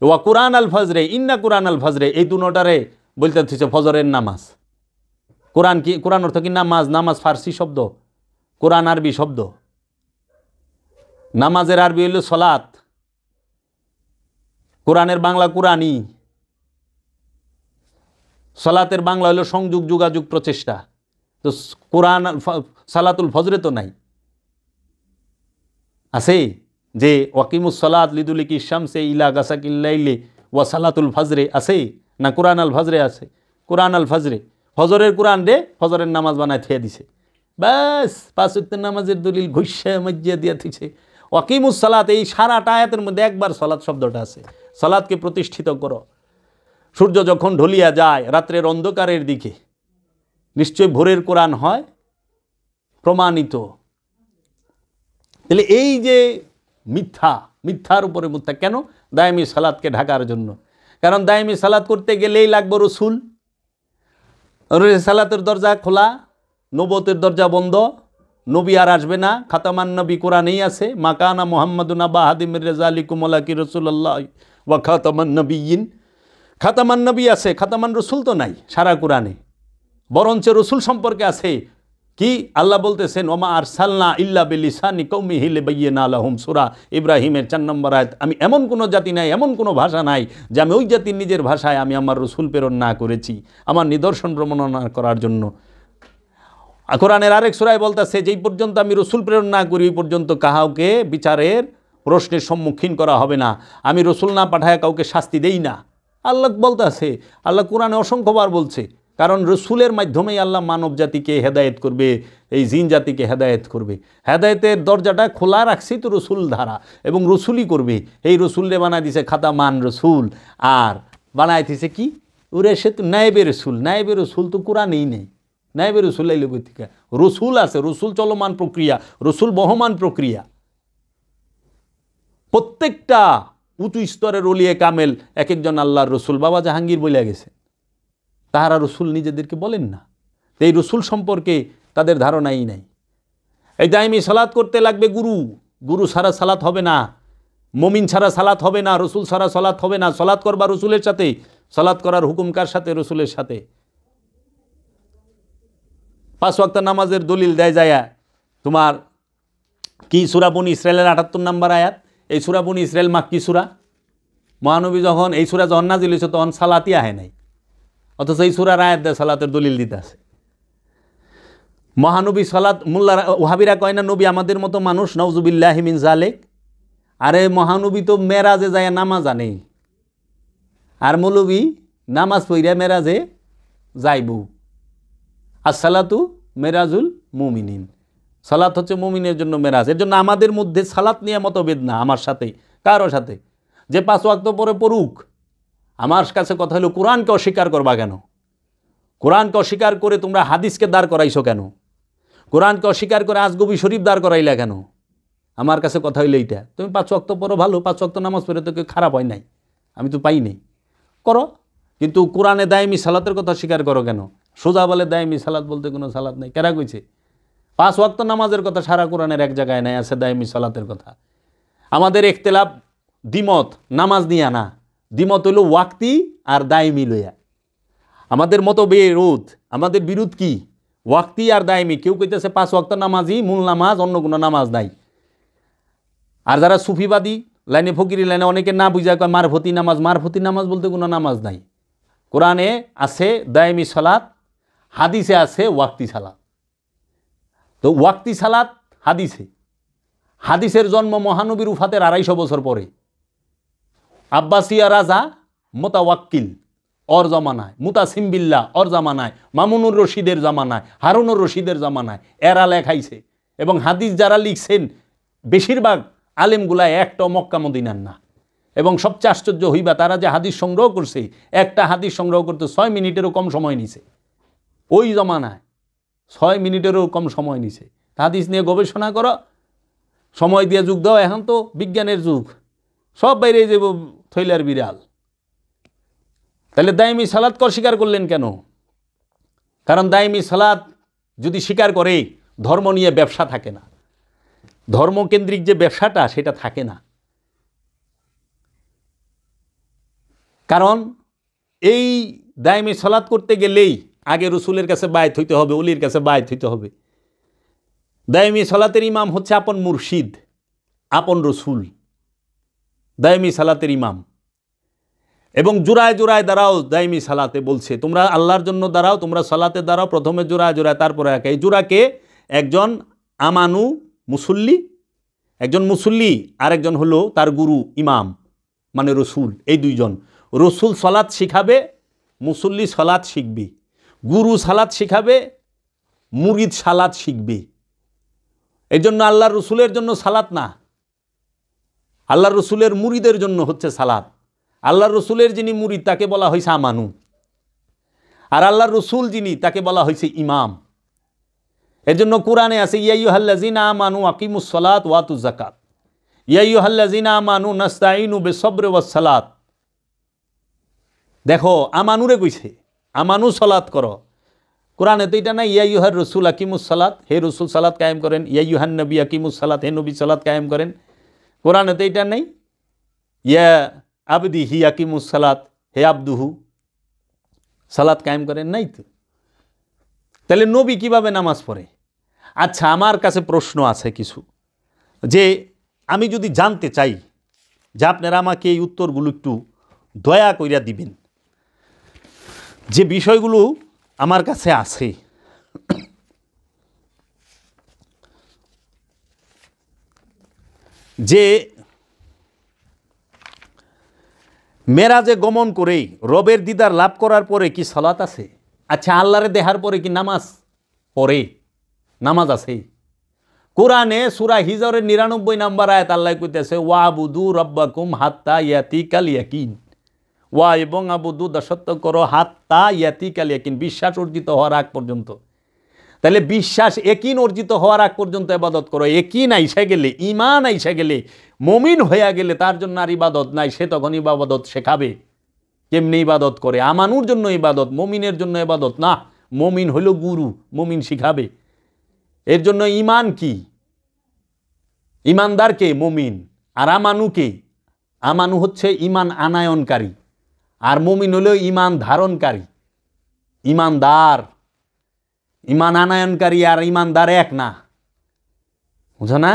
ওয়া কুরআন আল ফজরে ইন্না কুরআন আল ফজরে, এই দুটোটারে বলতে হচ্ছে ফজরের নামাজ। কোরআন কি? কোরআন অর্থ কি নামাজ। নামাজ ফার্সি শব্দ, কোরআন আরবি শব্দ। নামাজের আরবি হইল সলাত, কোরআনের বাংলা কোরআনই। সালাতের বাংলা হলো সংযোগ, যোগাযোগ, প্রচেষ্টা। তো কোরআন সালাতুল ফজরে তো নাই, আছে যে ওয়াকিমুস সালাত লিদুলিকি শামসি ইলা গাসাকিল লাইলি ওয়া সালাতুল ফজরে আছে না? কোরআন আল ফজরে আছে। কোরআন আল ফজরে, ফজরের কোরআন রে ফজরের নামাজ বানায় থিয়ে দিছে, ব্যাস 5 ওয়াক্তের নামাজের দলিল ঘুষা মজ্জিয়া দিয়া থিছে। ওয়াকিমুস সালাত, এই সারাটা আয়াতের মধ্যে একবার সালাত শব্দটা আছে। সালাতকে প্রতিষ্ঠিত করো। সূর্য যখন ঢলিয়া যায় রাত্রের অন্ধকারের দিকে, নিশ্চয় ভোরের কোরআন হয় প্রমাণিত। তাহলে এই যে মিথ্যার উপরে মিথ্যা কেন? দায়মি সালাতকে ঢাকার জন্য। কারণ দায়মি সালাত করতে গেলেই লাগবে রসুল। সালাতের দরজা খোলা, নবতের দরজা বন্ধ, নবী আর আসবে না। খাতামান নবী কোরআনেই আছে, মাকানা মুহাম্মাদুন আবা হাদিমির রেজালিকুম ওয়ালাকি রাসূলুল্লাহ ওয়া খাতামান নবিয়্যিন। খাতামান নবী আছে, খাতামান রসুল তো নাই সারা কোরআনে। বরঞ্চ রসুল সম্পর্কে আছে কি, আল্লাহ বলতেছেন ওমা আরসালনা ইল্লা বিলিসানি কওমিহি লিবাইয়িনা লাহুম, সূরা ইব্রাহিমের 4 নম্বর আয়াত। আমি এমন কোনো জাতি নাই, এমন কোনো ভাষা নাই যে আমি ওই জাতির নিজের ভাষায় আমি আমার রসুল প্রেরণ না করেছি আমার নিদর্শন বর্ণনা করার জন্য। কোরআনের আরেক সূরায় বলতেছে যেই পর্যন্ত আমি রসুল প্রেরণ না করি ওই পর্যন্ত কাউকে বিচারের প্রশ্নের সম্মুখীন করা হবে না। আমি রসুল না পাঠায় কাউকে শাস্তি দেই না। আল্লাহ বলতেছে, আল্লাহ কোরআনে অসংখ্যবার বলছে, কারণ রসুলের মাধ্যমেই আল্লাহ মানব জাতিকে হেদায়েত করবে, এই জিন জাতিকে হেদায়েত করবে। হেদায়েতের দরজাটা খোলা রাখছি তো রসুল ধারা, এবং রসুলই করবে। এই রসুলরে বানায় দিছে খাতামান রসুল। আর বানায় দিছে কি ওরে সে তো নায়েবে রসুল তো কোরআনেই নেই। নায়েবে রসুল আইল কই থেকে? রসুল আছে, রসুল চলমান প্রক্রিয়া, রসুল বহমান প্রক্রিয়া। প্রত্যেকটা উঁচু স্তরের ওলিয়ে কামেল এক একজন আল্লাহর রসুল। বাবা জাহাঙ্গীর বলে গেছে, তাহারা রসুল নিজেদেরকে বলেন না। এই রসুল সম্পর্কে তাদের ধারণাই নাই। এই দাইমি সালাত করতে লাগবে গুরু ছাড়া সালাত হবে না, মমিন ছাড়া সালাত হবে না, রসুল ছাড়া সালাত হবে না। সালাত করবা রসুলের সাথে, সালাত করার হুকুম কার সাথে? রসুলের সাথে। 5 ওয়াক্ত নামাজের দলিল দেয় যায় তোমার কি সূরা বনী ইসরাইলের 78 নম্বর আয়াত। এই সূরা বনী ইসরাইল মাক্কি সূরা। মহানবী যখন এই সূরা যখন নাজিল হয়েছে তখন সালাতই আহে নাই, অথচ এই সূরার আয়াত দেয় সালাতের দলিল দিতে আছে। মহানবী সালাত, মোল্লারা ওহাবিরা কয় না নবী আমাদের মতো মানুষ, নাউজুবিল্লাহি মিন জালিক। আরে মহানবী তো মেরাজে যায় নামাজ আনে, আর মৌলবী নামাজ পড়িয়া মেরাজে যাইবু। আসসালাতু মেরাজুল মুমিনিন, সালাত হচ্ছে মুমিনের জন্য মেরাজ। এর জন্য আমাদের মধ্যে সালাত নিয়ে মতভেদ না আমার সাথে, কারো সাথে। যে 5 ওয়াক্ত পরে পড়ুক, আমার কাছে কথা হলো কোরআনকে অস্বীকার করবা কেন? কোরআনকে অস্বীকার করে তোমরা হাদিসকে দাঁড় করাইছো কেন? কোরআনকে অস্বীকার করে আজগবি শরীফ দাঁড় করাইলা কেন? আমার কাছে কথা হইলো এইটা। তুমি 5 ওয়াক্ত পড়ো, ভালো, 5 ওয়াক্ত নামাজ পড়ে তো কেউ খারাপ হয় নাই, আমি তো পাই নাই, করো। কিন্তু কোরআনে দায়মি সালাতের কথা স্বীকার করো কেন? সোজা বলে দায়মি সালাত বলতে কোনো সালাত নাই। কেরা কইছে? 5 ওয়াক্ত নামাজের কথা সারা কোরআনের এক জায়গায় নাই, আছে দায়মি সালাতের কথা। আমাদের ইখতিলাফ দ্বিমত নামাজ নিয়া না, দ্বিমত হইল ওয়াক্তি আর দায়মি লইয়া। আমাদের মতো বিরোধ, আমাদের বিরোধ কি? ওয়াক্তি আর দায়মি। কেউ কইতেছে 5 ওয়াক্ত নামাজই মূল নামাজ, অন্য কোনো নামাজ নাই। আর যারা সুফিবাদী লাইনে, ফকিরি লাইনে অনেকে না বুঝা কয় মারফতি নামাজ। মারফতি নামাজ বলতে কোনো নামাজ নাই। কোরআনে আছে দায়মি সালাত, হাদিসে আছে ওয়াক্তি সালাত। তো ওয়াক্তি সালাত হাদিসে, হাদিসের জন্ম মহানবীর উফাতের 250 বছর পরে। আব্বাসিয়া রাজা মোতাওয়াক্কিল ওর জামানায়, মুতাসিম বিল্লাহ ওর জামানায়, মামুনুর রশিদের জামানায়, হারুনুর রশিদের জামানায় এরা লেখাইছে। এবং হাদিস যারা লিখছেন বেশিরভাগ আলেমগুলা একটা মক্কা মদিনার না। এবং সবচেয়ে আশ্চর্য হইবা, তারা যে হাদিস সংগ্রহ করছে, একটা হাদিস সংগ্রহ করতে 6 মিনিটেরও কম সময় নিছে। ওই জমানায় 6 মিনিটেরও কম সময় নিছে। হাদিস নিয়ে গবেষণা করো, সময় দিয়ে যুগ দাও। এখন তো বিজ্ঞানের যুগ, সব বাইরে যাব থইলার বিড়াল। তাহলে দায়মি সালাতকে অস্বীকার করলেন কেন? কারণ দায়মি সালাত যদি স্বীকার করে, ধর্ম নিয়ে ব্যবসা থাকে না, ধর্মকেন্দ্রিক যে ব্যবসাটা সেটা থাকে না। কারণ এই দায়মি সালাত করতে গেলেই আগে রসুলের কাছে বায়াত হইতে হবে, ওলির কাছে বায়াত হইতে হবে। দায়মি সালাতের ইমাম হচ্ছে আপন মুর্শিদ, আপন রসুল, দায়মি সালাতের ইমাম। এবং জোড়ায় জোড়ায় দাঁড়াও দায়মি সালাতে বলছে, তোমরা আল্লাহর জন্য দাঁড়াও, তোমরা সালাতে দাঁড়াও। প্রথমে জোড়ায় জোড়ায়, তারপরে একা। এই জোড়াকে একজন আমানু মুসল্লি, একজন মুসল্লি, আর একজন হলো তার গুরু ইমাম মানে রসুল। এই দুইজন, রসুল সালাত শিখাবে, মুসল্লি সালাত শিখবে। গুরু সালাত শিখাবে, মুরিদ সালাত শিখবে। এই জন্য আল্লাহর রসুলের জন্য সালাত না, আল্লাহর রসুলের মুরিদের জন্য হচ্ছে সালাত। আল্লাহর রসুলের যিনি মুরিদ তাকে বলা হয়েছে আমানু, আর আল্লাহর রসুল যিনি তাকে বলা হয়েছে ইমাম। এর জন্য কোরআনে আছে ইয়া আইয়ুহাল্লাযিনা আমানু আকিমুস সালাত ওয়া আতুজ যাকাত, ইয়া আইয়ুহাল্লাযিনা আমানু নাস্তাঈনু বিসসবরি ওয়াস সালাত। দেখো আমানুরে কইছে, আমানু সালাত করো। কোরআনে তো এটা নাই ইয়া আইয়ুহার রাসূল আকিমুস সালাত, হে রাসূল সালাত কায়েম করেন। ইয়া আইয়ুহান নবী আকিমুস সালাত, হে নবী সালাত কায়েম করেন। কোরআনে তো এটা নাই ইয়া আবদি হি আকিমুস সালাত, হে আব্দুহু সালাত কায়েম করেন, নাই তো। তাহলে নবী কিভাবে নামাজ পড়ে? আচ্ছা, আমার কাছে প্রশ্ন আছে কিছু, যে আমি যদি জানতে চাই, যে আপনারা আমাকে এই উত্তরগুলো একটু দয়া কইরা দিবেন। যে বিষয়গুলো আমার কাছে আছে, যে মেরাজে গমন করে রবের দিদার লাভ করার পরে কি সালাত আছে? আচ্ছা, আল্লাহরে দেখার পরে কি নামাজ পড়ে? নামাজ আছে। কোরআনে সূরা হিজরের 99 নম্বর আয়াত আল্লাহ কইতেছে ওয়াবুদু রাব্বাকুম হাত্তা ইয়াতিকাল ইয়াকিন, ওয়া এবং আবুদু দাসত্ব করো হাত্তা ইয়াতিকাল ইয়াকিন, বিশ্বাস অর্জিত হওয়ার আগ পর্যন্ত। তাহলে বিশ্বাস একিন অর্জিত হওয়ার আগ পর্যন্ত ইবাদত করো। একিন আইসা গেলে, ঈমান আইসা গেলে, মুমিন হইয়া গেলে তার জন্য আর ইবাদত নাই, সে তখন ইবাদত শেখাবে কেমনি ইবাদত করে। আমানুর জন্য ইবাদত, মুমিনের জন্য ইবাদত না। মুমিন হইল গুরু, মুমিন শিখাবে। এর জন্য ঈমান কি? ঈমানদার কে? মুমিন। আর আমানু কে? আমানু হচ্ছে ঈমান আনায়নকারী, আর মুমিন হলো ঈমান ধারণকারী। ঈমানদার, ঈমান আনায়নকারী আর ঈমানদার এক না, বুঝো না?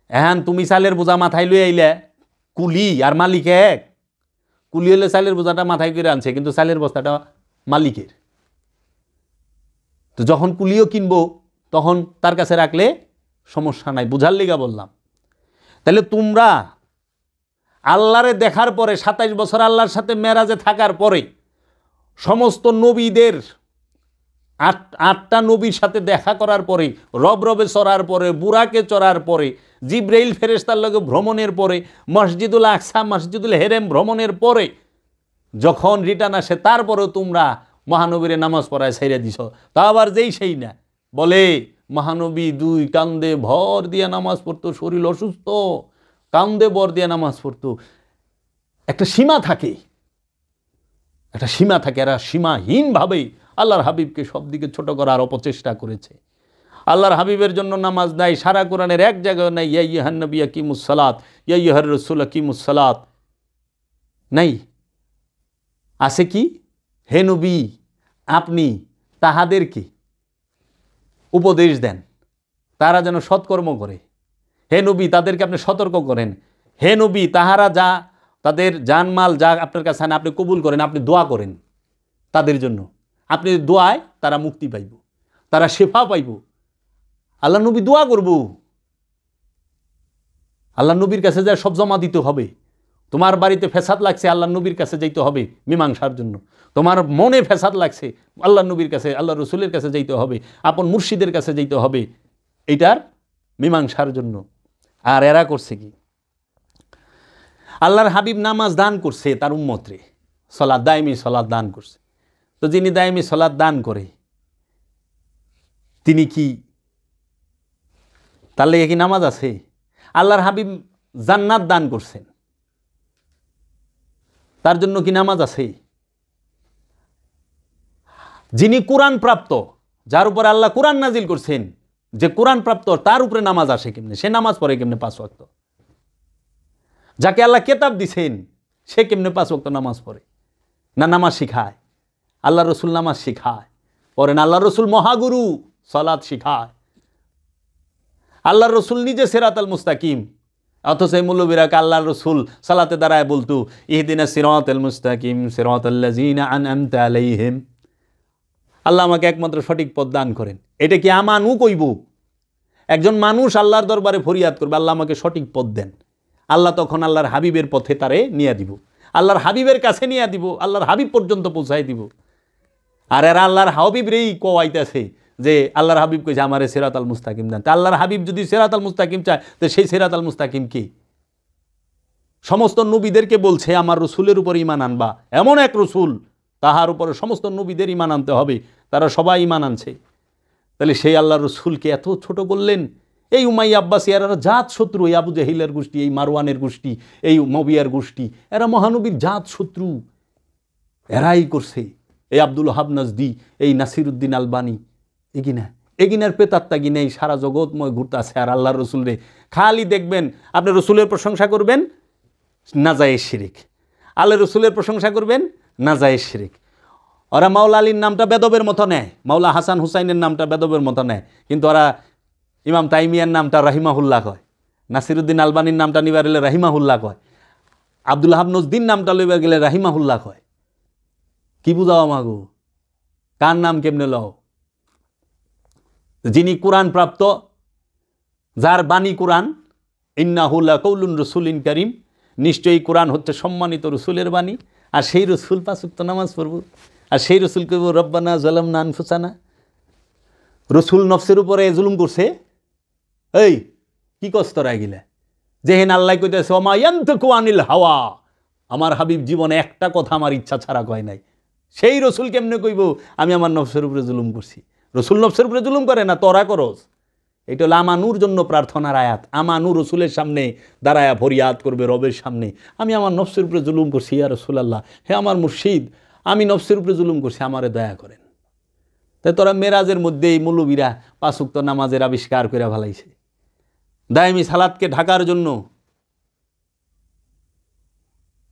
এখন তুমি চালের বোঝা মাথায় লই আইলে, কুলি আর মালিক এক। কুলি হলে চালের বোঝাটা মাথায় করে আনছে, কিন্তু চালের বস্তাটা মালিকের। তো যখন কুলিও কিনবো তখন তার কাছে রাখলে সমস্যা নাই, বুঝার লিগা বললাম। তাহলে তোমরা আল্লাহরে দেখার পরে, 27 বছর আল্লাহর সাথে মেরাজে থাকার পরে, সমস্ত নবীদের 8টা নবীর সাথে দেখা করার পরে, রবে চড়ার পরে, বুরাকে চড়ার পরে, জিব্রাইল ফেরেশতার লগে ভ্রমণের পরে, মসজিদুল আকসা, মসজিদুল হেরেম ভ্রমণের পরে যখন রিটার্ন আসে, তারপরেও তোমরা মহানবীরে নামাজ পড়ায় ছেড়ে দিছ। তা আবার যেই সেই না বলে মহানবী 2 কান্দে ভর দিয়ে নামাজ পড়তো, শরীর অসুস্থ, কান্দে ভর দিয়ে নামাজ পড়তো। একটা সীমা থাকে, একটা সীমা থাকে। এরা সীমাহীনভাবে আল্লাহর হাবিবকে সব দিকে ছোট করার অপচেষ্টা করেছে। আল্লাহর হাবিবের জন্য নামাজ নাই, সারা কোরআনের এক জায়গায় নাই ইয়া আইয়ুহান নবী আকিমুস সালাত, ইয়া আইয়ুহার রাসূল আকিমুস সালাত, নাই। আছে কি? হে নবী, আপনি তাহাদেরকে উপদেশ দেন তারা যেন সৎকর্ম করে। হে নবী, তাদেরকে আপনি সতর্ক করেন। হে নবী, তাহারা যা তাদের জানমাল যা আপনার কাছে আনে আপনি কবুল করেন, আপনি দোয়া করেন তাদের জন্য। আপনি দোয়ায় তারা মুক্তি পাইব, তারা শেফা পাইব। আল্লাহ নবী দোয়া করব, আল্লাহ নবীর কাছে যা সব জমা দিতে হবে। তোমার বাড়িতে ফ্যাসাদ লাগছে, আল্লাহ নবীর কাছে যাইতে হবে মীমাংসার জন্য। তোমার মনে ফ্যাসাদ লাগছে, আল্লাহ নবীর কাছে, আল্লাহ রসুলের কাছে যাইতে হবে, আপন মুর্শিদের কাছে যাইতে হবে এইটার মীমাংসার জন্য। আর এরা করছে কি? আল্লাহর হাবিব নামাজ দান করছে তার উম্মতরে, সালাত, দায়মি সালাত দান করছে। তো যিনি দায়মি সালাত দান করে তিনি কি, তার লেগে কি নামাজ আছে? আল্লাহর হাবিব জান্নাত দান করছেন, তার জন্য কি নামাজ আছে? যিনি কোরআন প্রাপ্ত, যার উপর আল্লাহ কোরআন নাজিল করছেন, যে কোরআন প্রাপ্ত, তার উপরে নামাজ আসে কেমনে? সে নামাজ পড়ে কেমনে 5 ওয়াক্ত? যাকে আল্লাহ কেতাব দিছেন সে কেমনে 5 ওয়াক্ত নামাজ পড়ে? না নামাজ শিখায়? আল্লাহ রসুল নামাজ শিখায়, পড়েন। আল্লাহ রসুল মহাগুরু, সালাত শিখায়। আল্লাহ রসুল নিজে সিরাতাল মুস্তাকিম, অথচ এই মৌলবীরাকে আল্লাহ রসুল সালাতে দাঁড়ায় বলতো ইহদিনা সিরাতাল মুস্তাকিম সিরাতাল্লাযীনা আনআমতা আলাইহিম, আল্লাহ আমাকে একমাত্র সঠিক পথ দান করেন। এটা কি আমানু কইব? একজন মানুষ আল্লাহর দরবারে ফরিয়াদ করবে, আল্লাহ আমাকে সঠিক পথ দেন। আল্লাহ তখন আল্লাহর হাবিবের পথে তারে নিয়ে দিব, আল্লাহর হাবিবের কাছে নিয়ে দিব, আল্লাহর হাবিব পর্যন্ত পৌঁছাই দিব। আর এরা আল্লাহর হাবিবরেই কোয়াইতেছে যে আল্লাহর হাবিব কইছে আমারে সিরাতাল মুস্তাকিম দেন। তা আল্লাহর হাবিব যদি সিরাতাল মুস্তাকিম চায়, তো সেই সিরাতাল মুস্তাকিম কি? সমস্ত নবীদেরকে বলছে আমার রসুলের উপর ঈমান আনবা, এমন এক রসুল তাহার উপরে সমস্ত নবীদের ঈমান আনতে হবে, তারা সবাই ঈমান আনছে। তাহলে সেই আল্লাহ রসুলকে এত ছোট করলেন। এই উমাইয়া আব্বাসী এরা জাত শত্রু, এই আবু জাহিলের গোষ্ঠী, এই মারওয়ানের গোষ্ঠী, এই মবিয়ার গোষ্ঠী, এরা মহানবীর জাত শত্রু, এরাই করছে। এই আব্দুল ওহাব নাজদি, এই নাসিরউদ্দিন আলবানী, এগিনার পেতাত্তা গিনে এই সারা জগৎময় ঘুরতে আছে। আর আল্লাহ রসুলরে খালি দেখবেন, আপনি রসুলের প্রশংসা করবেন নাজায়েজ শিরিক, আল্লাহ রসুলের প্রশংসা করবেন নাজায়েজ শিরিক। ওরা মাওলা আলীর নামটা বেদবের মতো নেয়, মাওলা হাসান হুসাইনের নামটা বেদবের মতো নেয়, কিন্তু ওরা ইমাম তাইমিয়ার নামটা রাহিমাহুল্লাহ কয়, নাসিরউদ্দিন আলবানীর নামটা নিবার গেলে রাহিমাহুল্লাহ কয়, আব্দুল ওহাব নজদিন নামটা লইবার গেলে রাহিমাহুল্লাহ কয়। কি বুঝাও মাগো? কার নাম কেমনে লও? যিনি কোরআন প্রাপ্ত, যার বাণী কোরআন, ইন্নাহু লাকাউলুন রাসূলিন কারীম, নিশ্চয়ই কোরআন হচ্ছে সম্মানিত রসুলের বাণী। আর সেই রসুল 5 ওয়াক্ত নামাজ পড়ব, আর সেই রসুল কইব রব্বানা যালামনা আনফুসানা। রসুল নফসের উপরে জুলুম করছে। এই কি কষ্ট রাগিলা, যেহেন আল্লাহ কইতেছে ওমা ইয়ানতাকু আনিল হাওয়া, আমার হাবিব জীবনে একটা কথা আমার ইচ্ছা ছাড়া কয় নাই। সেই রসুল কেমনে কইব আমি আমার নফসের উপরে জুলুম করছি? রসুল নফসের উপরে জুলুম করে না, তোরা করস। এটা হলো আমানুর জন্য প্রার্থনার আয়াত। আমানু রসুলের সামনে দাঁড়ায়া ফরিয়াদ করবে রবের সামনে, আমি আমার নফসের উপরে জুলুম করছি, ইয়া রাসূলুল্লাহ, হে আমার মুর্শিদ, আমি নফসের উপরে জুলুম করছি, আমারে দয়া করেন। তাই তোরা মেরাজের মধ্যে এই মৌলবীরা 5 ওয়াক্ত নামাজের আবিষ্কার করে ফেলাইছে দায়মি সালাতকে ঢাকার জন্য,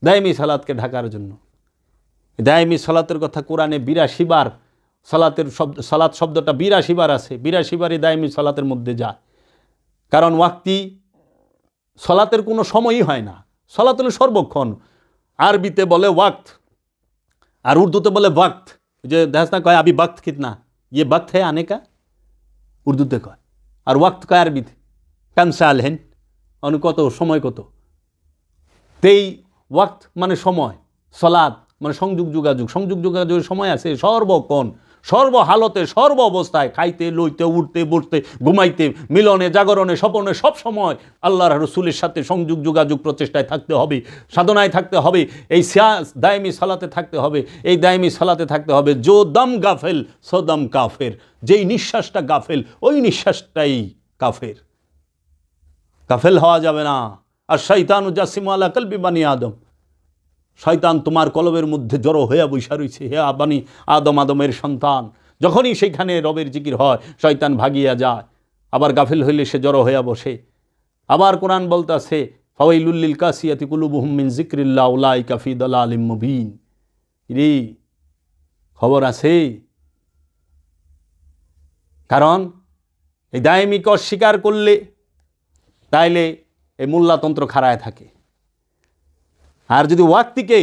দায়মি সালাতকে ঢাকার জন্য। দায়মি সালাতের কথা কোরআনে 82 বার, সালাত শব্দটা 82 বার আছে, 82 বারই দায়মি সালাতের মধ্যে যায়। কারণ ওয়াক্তি সালাতের কোনো সময়ই হয় না, সালাত হলো সর্বক্ষণ। আরবিতে বলে ওয়াক্ত, আর উর্দুতে বলে ওয়াক্ত। যে দেখা কয় আবি বক্ত কিতনা, ইয়ে বক্ত হ্যাঁ আনে কা, উর্দুতে কয়। আর ওয়াক্ত কয় আরবিতে কামসাল হেন, মানে কত সময় কত। তেই ওয়াক্ত মানে সময়, সলাৎ মানে সংযোগ যোগাযোগ, সংযোগ যোগাযোগের সময় আছে সর্বক্ষণ, সর্বহালতে, সর্ব অবস্থায়, খাইতে লইতে, উঠতে বসতে, ঘুমাইতে, মিলনে জাগরণে স্বপনে, সব সময় আল্লাহর রসুলের সাথে সংযোগ যোগাযোগ প্রচেষ্টায় থাকতে হবে, সাধনায় থাকতে হবে, এই দায়মি সালাতে থাকতে হবে। এই দায়মি সালাতে থাকতে হবে। জো দম গাফেল সো দম কাফের, যেই নিঃশ্বাসটা গাফেল ওই নিঃশ্বাসটাই কাফের। গাফেল হওয়া যাবে না। আর শয়তান জাসিম আলা কলবি বানি আদম, শয়তান তোমার কলবের মধ্যে জড়ো হইয়া বৈশা রয়েছে, হে বানি আদম, আদমের সন্তান। যখনই সেইখানে রবের জিকির হয় শয়তান ভাগিয়া যায়, আবার গাফিল হইলে সে জড়ো হইয়া বসে। আবার কোরআন বলতেছে ফাওয়াইলুল লিল কাসিয়াতি কুলুবুহুম মিন যিকরিল্লাহ উলাইকা ফি দালালিম মুবিন। রে খবর আছে? কারণ এই দায়মিকে অস্বীকার করলে তাইলে এই মোল্লাতন্ত্র খাড়ায় থাকে। আর যদি ওয়াক্তিকে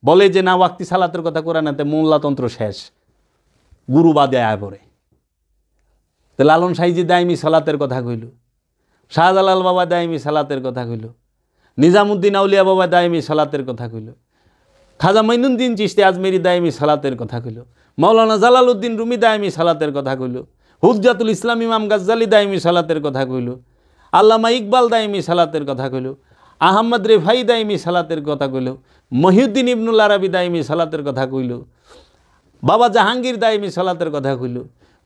বলে যে না ওয়াক্তি সালাতের কথা করে না, তে মোল্লাতন্ত্র শেষ, গুরুবাদে আয় পড়ে। তো লালন সাইজি দায়মি সালাতের কথা কইল, শাহজালাল বাবা দায়মি সালাতের কথা কইল, নিজামুদ্দিন আউলিয়া বাবা দায়মি সালাতের কথা কইল, খাজা মাইনুদ্দিন চিশতি আজমেরি দায়মি সালাতের কথা কইল, মাওলানা জালালউদ্দিন রুমি দায়মি সালাতের কথা কইল, হুজ্জাতুল ইসলাম ইমাম গাজ্জালি দায়মি সালাতের কথা কইল, আল্লামা ইকবাল দায়মি সালাতের কথা কইল, আহমদ রেফাই দায়মি সালাতের কথা কইল, মহিউদ্দিন ইবনুল আরবি দায়মি সালাতের কথা কইল, বাবা জাহাঙ্গীর দায়মি সালাতের কথা কইল,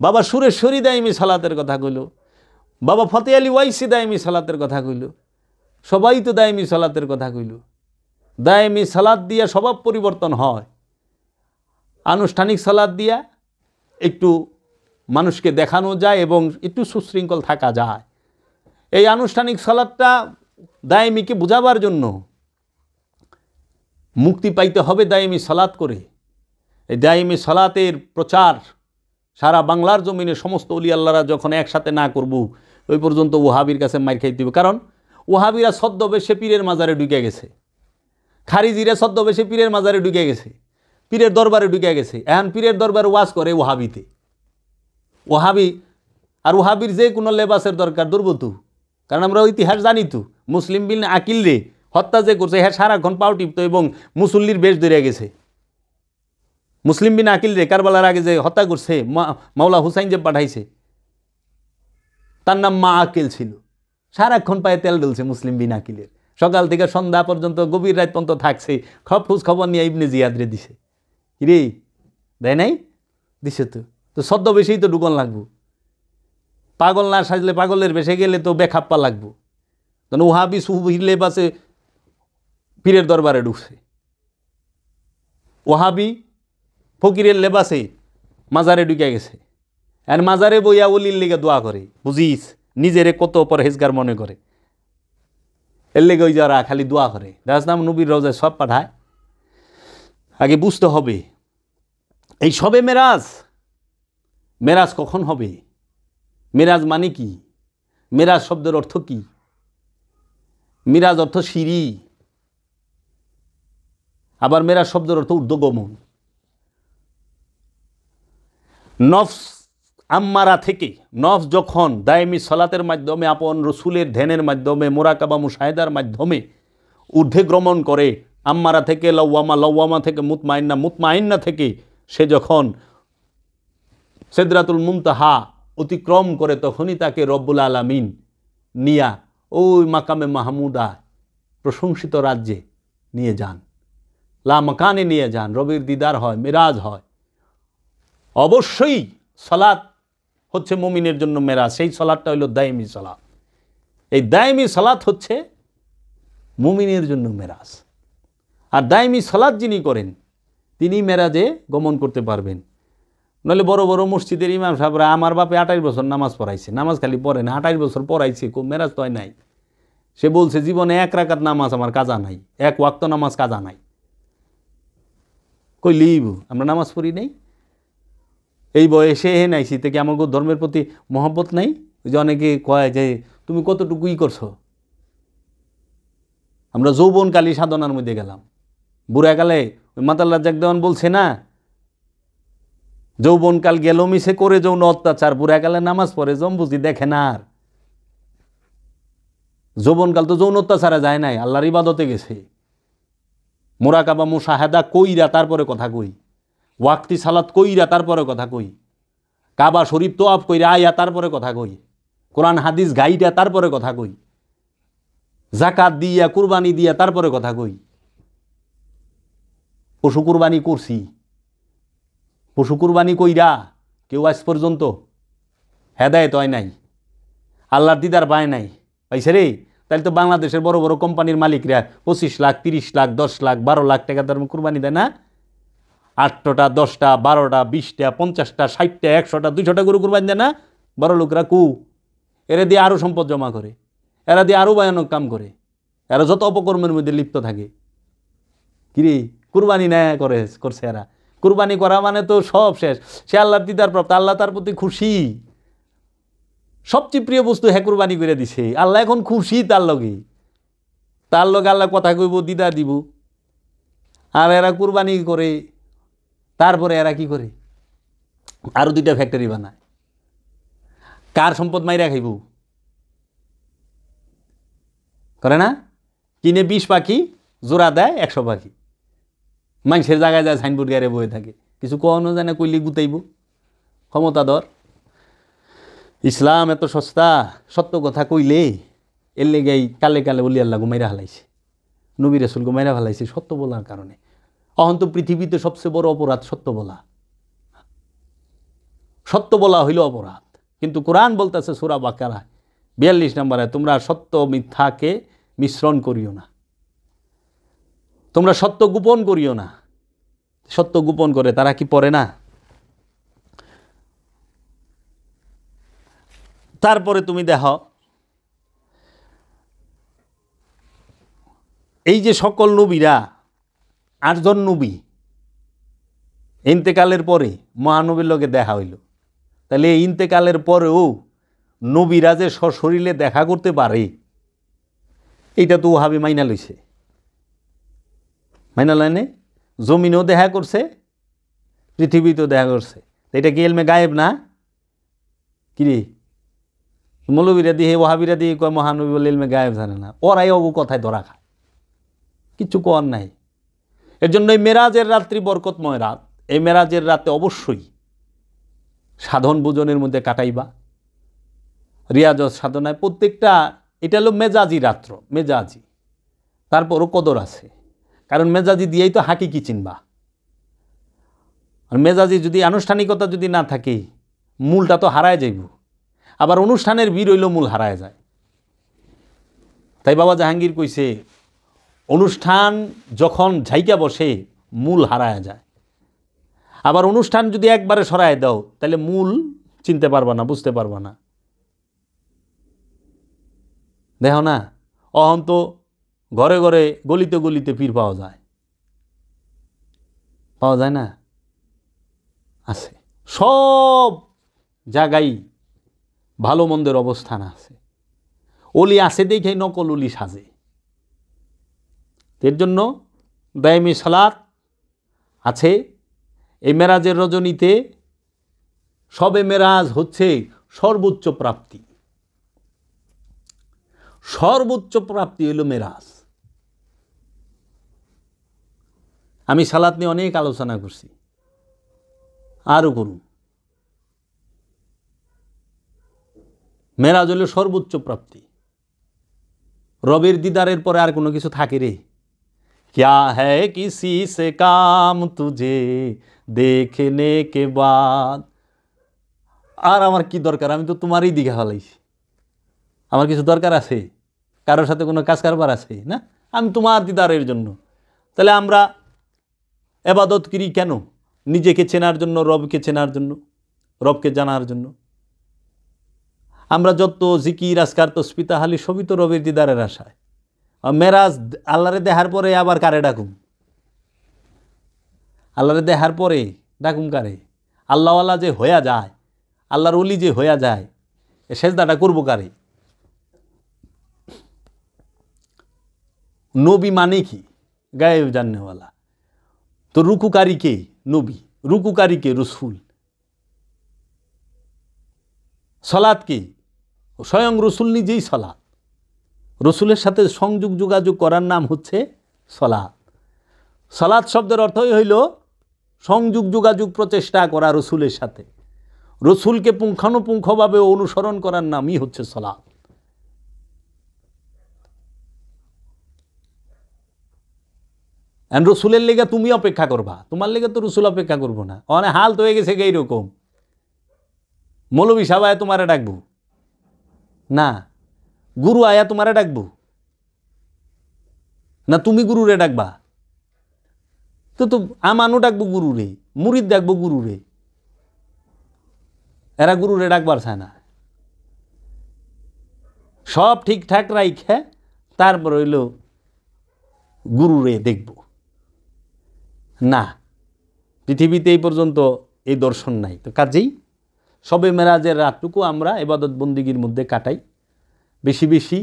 বাবা সুরেশ্বরী দায়মি সালাতের কথা কইল, বাবা ফতে আলী ওয়াইসি দায়মি সালাতের কথা কইল। সবাই তো দায়মি সালাতের কথা কইল। দায়মি সালাত দিয়া স্বভাব পরিবর্তন হয়, আনুষ্ঠানিক সালাত দিয়া একটু মানুষকে দেখানো যায় এবং একটু সুশৃঙ্খল থাকা যায়। এই আনুষ্ঠানিক সালাতটা দায়মিকে বোঝাবার জন্য মুক্তি পাইতে হবে দায়মি সালাত করে। এই দায়মি সালাতের প্রচার সারা বাংলার জমিনে সমস্ত ওলি আল্লাহরা যখন একসাথে না করব, ওই পর্যন্ত ওহাবির কাছে মার খাইতে হবে। কারণ ওহাবিরা ছদ্মবেশে পীরের মাজারে ঢুকে গেছে, খারিজিরা ছদ্মবেশে পীরের মাজারে ঢুকে গেছে, পীরের দরবারে ঢুকে গেছে। এখন পীরের দরবারে ওয়াজ করে ওহাবিতে, ওহাবি। আর ওহাবির যে কোনো লেবাসের দরকার দুর্বতু, কারণ আমরা ইতিহাস জানি তো, মুসলিম বিন আকিল রে হত্যা যে করছে হ্যাঁ সারাক্ষণ পাও টিপত এবং মুসল্লির বেশ ধরে গেছে। মুসলিম বিন আকিল রে কারবালার আগে যে হত্যা করছে, মাওলা হুসাইন যে পাঠাইছে, তার নাম মা আকিল ছিল। সারাক্ষণ পায়ে তেল ডলছে মুসলিম বিন আকিলের, সকাল থেকে সন্ধ্যা পর্যন্ত গভীর রাত পর্যন্ত থাকছে, খোঁজ খবর নিয়ে ইবনে জিয়াদ রে দিছে। কিরে দেয় নাই? দিছে তো। তো ছদ্মবেশেই তো ঢুকন লাগবো, পাগল না সাজলে পাগলের বেশে গেলে তো বেখাপ্পা লাগবো। তখন ওহাবি সুহবি লেবাসে পীরের দরবারে ঢুকছে, ওহাবি ফকিরের লেবাসে মাজারে ঢুকে গেছে। আর মাজারে বইয়া ওলির লেগে দোয়া করে, বুঝিস নিজেরে কত পরহেজগার মনে করে, এর লেগে ওই যারা খালি দোয়া করে। দাসনাম নবীর রওজায় সব পাঠায়। আগে বুঝতে হবে এই সবে মেরাজ, মেরাজ কখন হবে, মেরাজ মানে কি, মেরাজ শব্দের অর্থ কি? মিরাজ অর্থ সিঁড়ি, আবার মেরাজ শব্দের অর্থ ঊর্ধ্বগমন। নফস আম্মারা থেকে নফস যখন দায়মি সালাতের মাধ্যমে আপন রসুলের ধ্যানের মাধ্যমে মোরাকাবা মুশাহেদার মাধ্যমে ঊর্ধ্বে গমন করে, আম্মারা থেকে লাওয়ামা, লাওয়ামা থেকে মুতমাইন্না, মুতমাইন্না থেকে সে যখন সিদরাতুল মুনতাহা অতিক্রম করে, তখনই তাকে রব্বুল আলামিন নিয়া ওই মাকামে মাহমুদা প্রশংসিত রাজ্যে নিয়ে যান, লামাকানে নিয়ে যান, রবের দিদার হয়, মেরাজ হয়। অবশ্যই সালাত হচ্ছে মুমিনের জন্য মেরাজ। সেই সালাতটা হলো দায়েমি সালাত। এই দায়েমি সালাত হচ্ছে মুমিনের জন্য মেরাজ। আর দায়েমি সালাত যিনি করেন তিনি মেরাজে গমন করতে পারবেন। নইলে বড় বড় মসজিদের ইমাম সাহেবরা, আমার বাপে 28 বছর নামাজ পড়াইছে, নামাজ খালি পড়ে না, 28 বছর পড়াইছে, মেরাজ তো হয় নাই। সে বলছে জীবনে 1 রাকাত নামাজ আমার কাজা নাই, 1 ওয়াক্ত নামাজ কাজা নাই। কই লিব আমরা নামাজ পড়ি নাই? এই বয়সে নাইছি থেকে আমার ধর্মের প্রতি মহব্বত নাই? যে অনেকে কয় যে তুমি কতটুকুই করছো। আমরা যৌবনকালী সাধনার মধ্যে গেলাম, বুড়াকালে ওই মাতাল্লাহ জাগদেওয়ান বলছে না, যৌবনকাল গেল মিশে করে যৌন অত্যাচার, বুড়াকালে নামাজ পড়ে জম্বুজি দেখে না। আর যৌবনকাল তো যৌন অত্যাচারে যায় নাই, আল্লাহর ইবাদতে গেছে। মুরাকাবা মুশাহাদা কইরা তারপরে কথা কই, ওয়াক্তি সালাত কইরা তারপরে কথা কই, কাবা শরীফ তোয়াফ কইরা আয়া তারপরে কথা কই, কোরআন হাদিস গাইডা তারপরে কথা কই, জাকাত দিয়া কুরবানি দিয়া তারপরে কথা কই। পশু কুরবানি করছি, পশু কুরবানি কইরা কেউ আজ পর্যন্ত হেদায়েত হয় নাই, আল্লাহর দিদার পায় নাই। পাইছে রে? তাহলে তো বাংলাদেশের বড় বড় কোম্পানির মালিকরা 25 লাখ 30 লাখ 10 লাখ 12 লাখ টাকা দাম কুরবানি দেয় না? 8টা 10টা 12টা 20টা 50টা 60টা 100টা 200টা গরু কুরবানি দেয় না? বড় লোকরা এরা দিয়ে আরও সম্পদ জমা করে, এরা দিয়ে আরও ভয়ানক কাম করে, এরা যত অপকর্মের মধ্যে লিপ্ত থাকে। কিরে কুরবানি নেয় করছে এরা। কুরবানি করা মানে তো সব শেষ। সে আল্লাহর দিদার প্রাপ্ত, আল্লাহ তার প্রতি খুশি, সবচেয়ে প্রিয় বস্তু হ্যাঁ কুরবানি করে দিছে। আল্লাহ এখন খুশি তার লগে আল্লাহ কথা কইব, দিদা দিব। আর এরা কুরবানি করে, তারপরে এরা কি করে? আরো 2টা ফ্যাক্টরি বানায়। কার সম্পদ মাইরা খাইব? করে না? কিনে 20 পাখি জোড়া দেয় 100 পাখি, মানুষের জায়গায় যায় সাইনবোর্ড গাড়ি বয়ে থাকে, কিছু কখনো যায় না, কইলে গুতাইব। ক্ষমতাধর। ইসলাম এত সস্তা, সত্য কথা কইলে এর লেগেই কালে কালে বলি আল্লাহ গুমাইরা হালাইছে, নবী রাসূল গুমাইরা হালাইছে সত্য বলার কারণে। অহন্ত পৃথিবীতে সবচেয়ে বড় অপরাধ সত্য বলা। সত্য বলা হইল অপরাধ। কিন্তু কোরআন বলতেছে সূরা বাকারা 42 নম্বরে, তোমরা সত্য মিথ্যাকে মিশ্রণ করিও না, তোমরা সত্য গোপন করিও না। সত্য গোপন করে তারা কি পড়ে না? তারপরে তুমি দেখো এই যে সকল নবীরা, 8 জন নবী ইন্তেকালের পরে মহানবীর লগে দেখা হইল। তাহলে এই ইন্তেকালের পরেও নবীরা যে সশরীরে দেখা করতে পারে, এইটা তো ওহাবি মাইনা লইছে। মাইনা লয়নে? জমিনেও দেখা করছে, পৃথিবীতেও দেখা করছে। এটা কি এলমে গায়েব না? কিরে মৌলবীরা দিয়ে ওহাবিরা দিয়ে কয় মহানবী বলে এলমে গায়েব জানে না। ওরাই অগু কথায় ধরা খায়, কিচ্ছু কর নাই। এর জন্য এই মেরাজের রাত্রি বরকতময় রাত। এই মেরাজের রাতে অবশ্যই সাধন ভোজনের মধ্যে কাটাইবা, রিয়াজত সাধনায় প্রত্যেকটা। এটা হলো মেজাজি রাত্র, মেজাজি। তারপরও কদর আছে, কারণ মেজাজি দিয়েই তো হাকিকি চিনবা। আর মেজাজি যদি আনুষ্ঠানিকতা যদি না থাকে, মূলটা তো হারায় যাইব। আবার অনুষ্ঠানের বীর হইল মূল হারায় যায়। তাই বাবা জাহাঙ্গীর কইছে, অনুষ্ঠান যখন ঝাইকা বসে মূল হারায় যায়। আবার অনুষ্ঠান যদি একবারে সরায় দাও, তাহলে মূল চিনতে পারবা না, বুঝতে পারবা না। দেখো না, অহন তো ঘরে ঘরে গলিতে গলিতে পীর পাওয়া যায়, পাওয়া যায় না? আছে, সব জায়গায় ভালো মন্দের অবস্থান আছে। অলি আছে দেখে নকল অলি সাজে। এর জন্য দায়েমি সালাত আছে। এই মেরাজের রজনীতে সবে মেরাজ হচ্ছে সর্বোচ্চ প্রাপ্তি। সর্বোচ্চ প্রাপ্তি হইল মেরাজ। আমি সালাত নিয়ে অনেক আলোচনা করছি, আরও করুন। মেরাজ হইল সর্বোচ্চ প্রাপ্তি। রবের দিদারের পরে আর কোনো কিছু থাকে রে? क्या है किसी से काम तुझे देखने के बाद। আর আমার কি দরকার, আমি তো তোমারই দিকে ফেলাইছি, আমার কিছু দরকার আছে, কারোর সাথে কোনো কাজ কারবার আছে না, আমি তোমার দিদারের জন্য। তাহলে আমরা ইবাদত করি কেন? নিজেকে চেনার জন্য, রবকে চেনার জন্য, রবকে জানার জন্য। আমরা যত জিকির আজকার তসবিহ তাহলি সবই তো রবের দিদারের আশায়। মেরাজ আল্লাহরে দেখার পরে আবার কারে ডাকুম? আল্লাহরে দেখার পরে ডাকুম কারে? আল্লাহওয়ালা যে হইয়া যায়, আল্লাহর ওলি যে হইয়া যায়, এ সেজদাটা করবো কারে? নবী মানে কি? গায়েব জাননেওয়ালা। তো রুকুকারী কে? নবী। রুকুকারী কে? রসুল। সলাৎ কি? স্বয়ং রসুল নিজেই সলাৎ। রসুলের সাথে সংযোগ যোগাযোগ করার নাম হচ্ছে সলাৎ। সলাৎ শব্দের অর্থই হইল সংযোগ যোগাযোগ প্রচেষ্টা করা রসুলের সাথে। রসুলকে পুঙ্খানুপুঙ্খভাবে অনুসরণ করার নামই হচ্ছে সলাৎ। রসুলের লেগে তুমি অপেক্ষা করবা, তোমার লেগে তো রসুল অপেক্ষা করবো না। অনেক হাল তো হয়ে গেছে এইরকম, মৌলবী সাহেব আয়া তোমারে ডাকবো না, গুরু আয়া তোমারে ডাকবো না, তুমি গুরুরে ডাকবা? তো আমানও ডাকবো গুরুরে, মুরিদ ডাকবো গুরুরে, এরা গুরুরে ডাকবার চায় না। সব ঠিকঠাক রাইখে তারপর হইল গুরুরে দেখব না। পৃথিবীতে এই পর্যন্ত এই দর্শন নাই। তো কাজেই সবে মেরাজের রাতটুকু আমরা ইবাদত বন্দিগির মধ্যে কাটাই। বেশি বেশি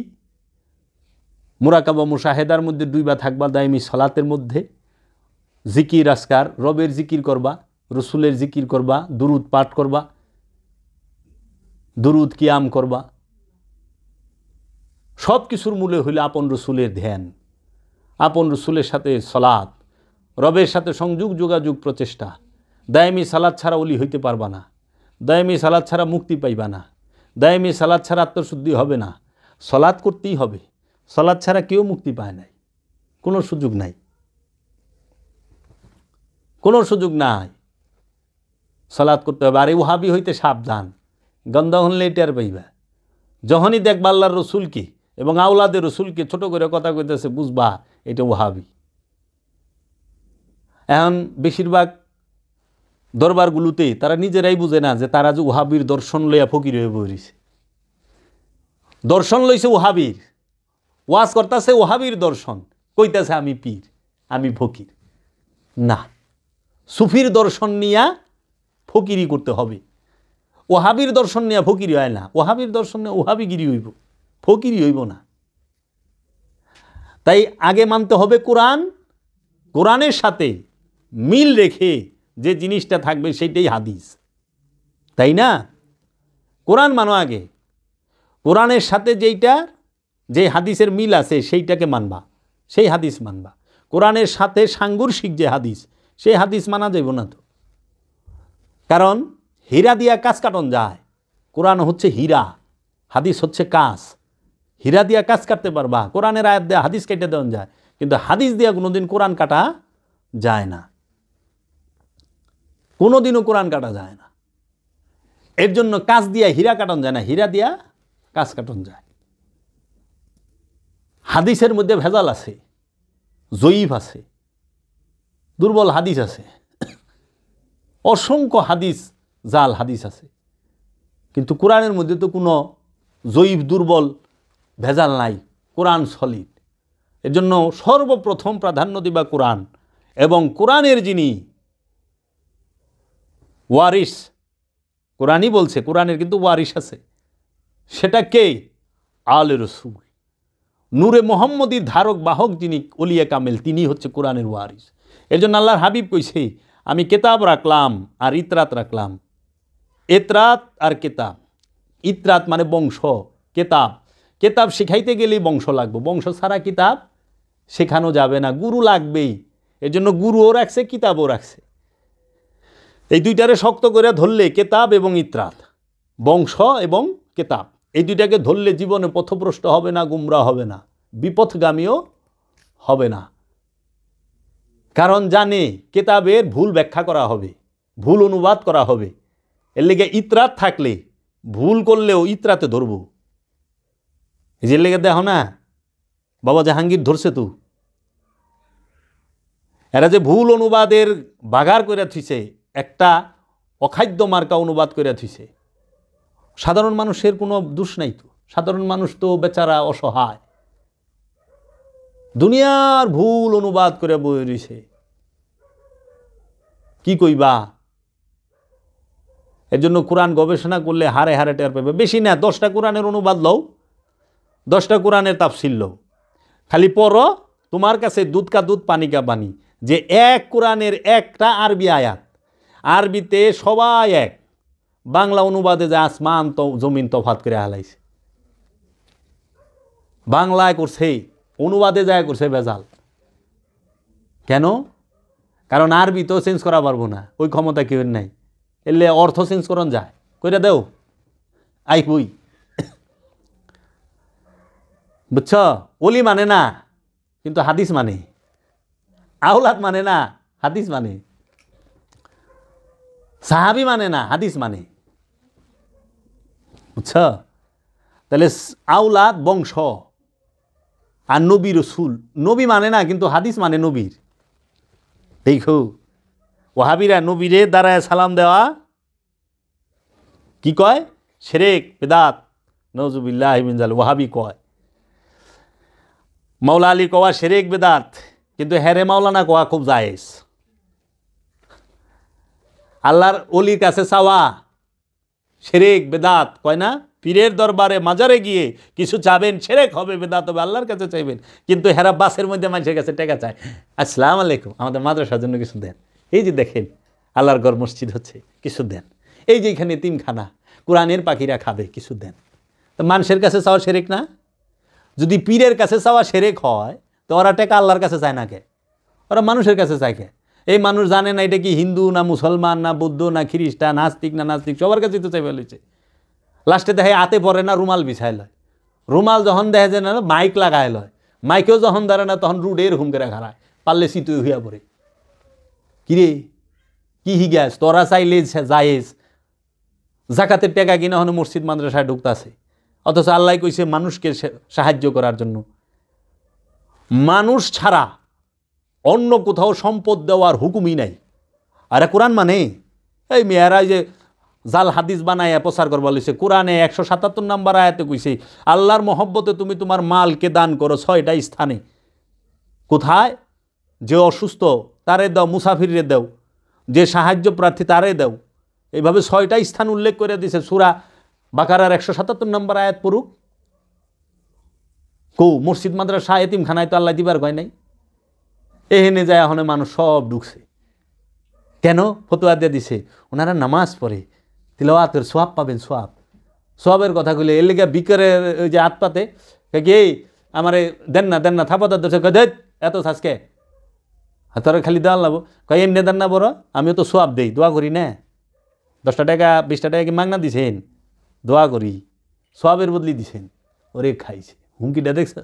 মুরাকাবা মুশাহেদার মধ্যে ডুইবা থাকবা, দাইমি সলাতের মধ্যে জিকির আজকার, রবের জিকির করবা, রসুলের জিকির করবা, দুরুদ পাঠ করবা, দুরুদ কিয়াম করবা। সব কিছুর মূলে হইল আপন রসুলের ধ্যান, আপন রসুলের সাথে সলাৎ, রবের সাথে সংযোগ যোগাযোগ প্রচেষ্টা। দায়েমি সালাত ছাড়া ওলি হইতে পারবা না, দায়েমি সালাত ছাড়া মুক্তি পাইবা না, দায়েমি সালাত ছাড়া আত্মশুদ্ধি হবে না। সলাৎ করতেই হবে, সলাৎ ছাড়া কেউ মুক্তি পায় নাই, কোনো সুযোগ নাই, কোনো সুযোগ নাই। সলাৎ করতে হবে। আর এই ওহাবি হইতে সাবধান, গন্ধ হলে টের পাইবা। যখনই দেখবা আল্লাহর রসুলকে এবং আওলাদের রসুলকে ছোট করে কথা কইতেছে, বুঝবা এটা ওহাবি। এখন বেশিরভাগ দরবারগুলোতে তারা নিজেরাই বুঝে না যে তারা যে ওহাবির দর্শন লইয়া ফকির হয়ে বইছে। দর্শন লইছে ওহাবির, ওয়াজ করতেছে ওহাবির দর্শন, কইতেছে আমি পীর, আমি ফকির। না, সুফির দর্শন নিয়া ফকিরি করতে হবে। ওহাবির দর্শন নিয়ে ফকিরি হয় না, ওহাবির দর্শন নিয়ে ওহাবিগিরি হইব, ফকিরি হইব না। তাই আগে মানতে হবে কোরআন, কোরআনের সাথে মিল রেখে যে জিনিসটা থাকবে সেইটাই হাদিস, তাই না? কোরআন মানো আগে, কোরআনের সাথে যেইটা যে হাদিসের মিল আছে সেইটাকে মানবা, সেই হাদিস মানবা। কোরআনের সাথে সাংঘর্ষিক যে হাদিস, সেই হাদিস মানা যাইব না তো। কারণ হীরা দিয়া কাজ কাটন যায়, কোরআন হচ্ছে হীরা, হাদিস হচ্ছে কাজ। হীরা দিয়া কাজ কাটতে পারবা, কোরআনের আয়াত দেয়া হাদিস কেটে দেওয়া যায়, কিন্তু হাদিস দিয়া কোনোদিন কোরআন কাটা যায় না, কোনোদিনও কোরআন কাটা যায় না। এর জন্য কাজ দিয়া হীরা কাটন যায় না, হীরা দিয়া কাজ কাটন যায়। হাদিসের মধ্যে ভেজাল আছে, জয়ীফ আছে, দুর্বল হাদিস আছে, অসংখ্য হাদিস জাল হাদিস আছে। কিন্তু কোরআনের মধ্যে তো কোনো জয়ীফ দুর্বল ভেজাল নাই, কোরআন সলিড। এর জন্য সর্বপ্রথম প্রাধান্য দিবা কোরআন, এবং কোরআনের যিনি ওয়ারিস, কোরআনই বলছে কোরআনের কিন্তু ওয়ারিস আছে, সেটা কে? আলে রসুল, নূরে মোহাম্মদীর ধারক বাহক যিনি ওলিয়া কামেল, তিনি হচ্ছে কোরআনের ওয়ারিস। এর জন্য আল্লাহর হাবিব কইছে, আমি কেতাব রাখলাম আর ইতরাত রাখলাম। এতরাত আর কেতাব, ইতরাত মানে বংশ, কেতাব, কেতাব শেখাইতে গেলেই বংশ লাগবে, বংশ ছাড়া কিতাব শেখানো যাবে না, গুরু লাগবেই। এর জন্য গুরুও রাখছে, কিতাবও রাখছে। এই দুইটারে শক্ত করে ধরলে, কেতাব এবং ইতরাত, বংশ এবং কেতাব, এই দুইটাকে ধরলে জীবনে পথভ্রষ্ট হবে না, গুমরা হবে না, বিপথগামীও হবে না। কারণ জানে কিতাবের ভুল ব্যাখ্যা করা হবে, ভুল অনুবাদ করা হবে। এর লেগে ইতরাত থাকলে ভুল করলেও ইতরাতে ধরবো। যে লেগে দেখো না বাবা জাহাঙ্গীর ধরছে তো, এরা যে ভুল অনুবাদের বাগার করে থুইছে, একটা অখাদ্য মার্কা অনুবাদ করে থুইছে। সাধারণ মানুষের কোনো দোষ নাই তো, সাধারণ মানুষ তো বেচারা অসহায়, দুনিয়ার ভুল অনুবাদ করে বই রইছে। কি কইবা? এর জন্য কোরআন গবেষণা করলে হারে হারে টের পাবে। বেশি না, 10টা কোরআনের অনুবাদ লও, 10টা কোরআনের তাফসির লও, খালি পড়ো, তোমার কাছে দুধ কা দুধ পানি কা পানি। যে এক কোরআনের একটা আরবি আয়াত, আরবিতে সবাই এক, বাংলা অনুবাদে যে আসমান তো জমিন তফাত করে হালাইছে। বাংলায় করছে, অনুবাদে যায় করছে বেজাল। কেন? কারণ আরবি তো চেঞ্জ করা পারবো না, ওই ক্ষমতা কেউ নাই। এলে অর্থ চেঞ্জ করন যায়, কইরা দেও আই কই। বুঝছ? ওলি মানে না কিন্তু হাদিস মানে, আওলাদ মানে না হাদিস মানে, সাহাবি মানে না হাদিস মানে। বুঝছ? তাহলে আওলাদ বংশ, আর নবী রসুল, নবী মানে না কিন্তু হাদিস মানে নবীর। দেখো ওয়াহাবিরা নবীরে দাঁড়ায় সালাম দেওয়া কি কয়? শিরক বিদআত, নাউযুবিল্লাহি মিন যালিক। ওয়াহাবি কয় মাওলা আলী কওয়া শিরক বিদআত, কিন্তু হেরে মাওলানা কওয়া খুব জায়েজ। আল্লাহর ওলির কাছে চাওয়া শিরক বিদআত কয় না? পীরের দরবারে মাজারে গিয়ে কিছু চাবেন, শিরক হবে, বিদআত হবে। আল্লাহর কাছে চাইবেন, কিন্তু হেরা বাসের মধ্যে মানুষের কাছে টাকা চায়। আসসালামু আলাইকুম, আমাদের মাদ্রাসার জন্য কিছু দেন। এই যে দেখেন আল্লাহর ঘর মসজিদ হচ্ছে, কিছু দেন। এই যে এখানে তিমখানা, কোরআনের পাখিরা খাবে, কিছু দেন। তো মানুষের কাছে চাওয়া শিরক না? যদি পীরের কাছে চাওয়া শিরক হয়, তো ওরা টাকা আল্লাহর কাছে চায় না কে? ওরা মানুষের কাছে চায় কে? এই মানুষ জানে না এটা কি হিন্দু না মুসলমান না বৌদ্ধ না খ্রিস্টান, নাস্তিক না নাস্তিক, সবার কাছেই তো চাই ফেলেছে। লাস্টে দেখে হাতে পরে না, রুমাল বিছাই লয়। রুমাল যখন দেখে যে না মাইক লাগাই লয়, মাইকেও যখন ধরে না তখন রুডে এরকম করে খারায়, পারলে শীতই হইয়া পড়ে। কিরে কি হিগাস? তোরা চাইলে জায়েজ, জাকাতের টাকা কিনা হনে মসজিদ মাদ্রাসায় ঢুকতাছে, অথচ আল্লাহ কইছে মানুষকে সাহায্য করার জন্য। মানুষ ছাড়া অন্য কোথাও সম্পদ দেওয়ার হুকুমই নাই। আরে কোরআন মানে এই মেয়েরা যে জাল হাদিস বানায় প্রচার করবার লইছে। কোরআনে 177 নম্বর আয়াতে কইছে আল্লাহর মহব্বতে তুমি তোমার মালকে দান করো 6টা স্থানে। কোথায়? যে অসুস্থ তারে দাও, মুসাফিরে দাও, যে সাহায্য প্রার্থী তারে দাও। এইভাবে 6টা স্থান উল্লেখ করে দিছে। সূরা বাকারার 177 নম্বর আয়াত পড়ুক। মসজিদ মাদ্রাসা এতিমখানায় তো আল্লাহ দিবার কয় নাই। এহেনে যায় এখন মানুষ সব ঢুকছে। কেন? ফতোয়া দিয়ে দিছে ওনারা নামাজ পড়ে, তিলাওয়াতের সোয়াব পাবেন, সোয়াবের কথা কইলে এর লেগে বিকেরের ওই যে হাত পাতে কি আমারে দেন না থাপাতার দোষে দেখ এত সাজকে হাতরে খালি দেওয়া লাগবো। কয় এমনি দেন না বড়, আমিও তো সোয়াব দেই, দোয়া করি না। 10টা টাকা 20টা টাকা কি মাগনা দিছেন? দোয়া করি, সোয়াবের বদলি দিছেন। ওরে খাইছে হুমকিটা দেখছ?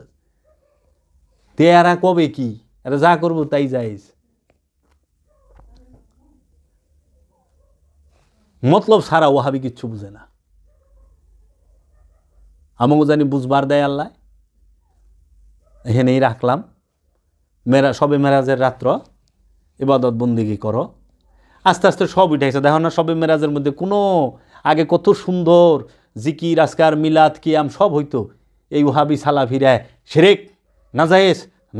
তে এরা কবে কি এরা যা করবো তাই যাইস। মতলব সারা ওয়াহাবি কিচ্ছু বুঝে না। আমাকে জানি বুঝবার দেয় আল্লাহ। এখানেই রাখলাম। সবে মেরাজের রাত্র ইবাদত বন্দিগি করো। আস্তে আস্তে সব উঠেছে। দেখো না সবে মেরাজের মধ্যে কোনো আগে কত সুন্দর জিকির আজকার মিলাদ কিয়াম সব হইতো। এই ওয়াহাবি সালাফিরা শিরক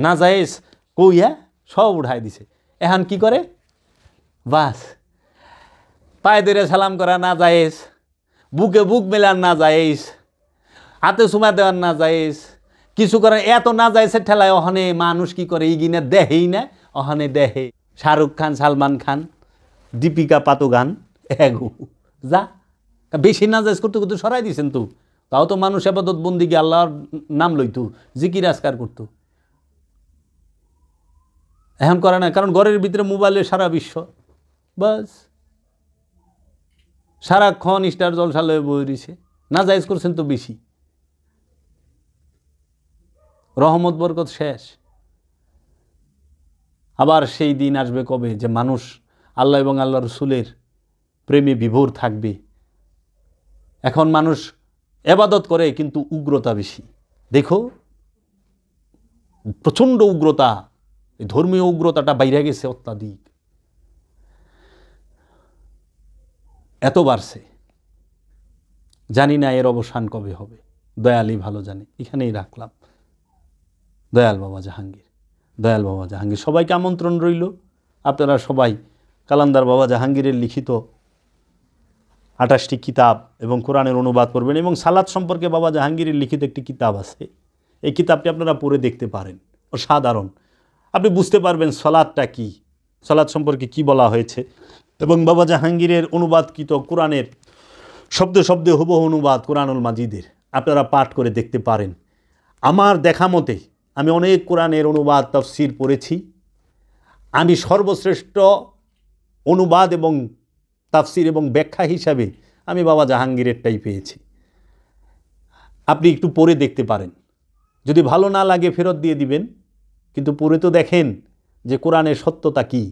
নাজায়েজ কইয়া সব উঠাই দিছে। এখন কি করে? বাস পায়ে ধরে সালাম করা না জায়েজ, বুকে বুক মেলার না জায়েজ, হাতে চুমা দেওয়ার না জায়েজ, কিছু করে এত না জায়েজের ঠেলায় অহনে মানুষ কি করে ইগিনে দেহেই না, অহনে দেহে শাহরুখ খান, সালমান খান, দীপিকা পাতুগান এগো যা বেশি না জায়েজ করতে করতে সরাই দিয়েছেন তো। তাও তো মানুষ ইবাদত বন্দিগি আল্লাহর নাম লইতো, জিকির আজকার করতো। এখন করে না, কারণ ঘরের ভিতরে মোবাইলে সারা বিশ্ব, বাস সারাক্ষণ স্টার জলসা লয়ে বই রয়েছে। না জায়েজ করছেন তো বেশি, রহমত বরকত শেষ। আবার সেই দিন আসবে কবে যে মানুষ আল্লাহ এবং আল্লাহ রসুলের প্রেমে বিভোর থাকবে। এখন মানুষ ইবাদত করে কিন্তু উগ্রতা বেশি। দেখো প্রচণ্ড উগ্রতা, ধর্মীয় উগ্রতাটা বাইরে গেছে অত্যাধিক, এত বাড়ছে। জানি না এর অবসান কবে হবে, দয়ালই ভালো জানে। এখানেই রাখলাম। দয়াল বাবা জাহাঙ্গীর, দয়াল বাবা জাহাঙ্গীর। সবাইকে আমন্ত্রণ রইল, আপনারা সবাই কালান্দার বাবা জাহাঙ্গীরের লিখিত 28টি কিতাব এবং কোরআনের অনুবাদ করবেন। এবং সালাত সম্পর্কে বাবা জাহাঙ্গীরের লিখিত একটি কিতাব আছে, এই কিতাবটি আপনারা পড়ে দেখতে পারেন। অসাধারণ, আপনি বুঝতে পারবেন সালাতটা কি, সালাত সম্পর্কে কি বলা হয়েছে। এবং বাবা জাহাঙ্গীরের অনুবাদকৃত কোরআনের শব্দে শব্দে হুবহু অনুবাদ কোরআনুল মাজিদের আপনারা পাঠ করে দেখতে পারেন। আমার দেখা মতে আমি অনেক কোরআনের অনুবাদ তাফসির পড়েছি, আমি সর্বশ্রেষ্ঠ অনুবাদ এবং তাফসির এবং ব্যাখ্যা হিসাবে আমি বাবা জাহাঙ্গীরেরটাই পেয়েছি। আপনি একটু পড়ে দেখতে পারেন, যদি ভালো না লাগে ফেরত দিয়ে দিবেন, কিন্তু পড়ে তো দেখেন যে কোরআনের সত্যতা কী।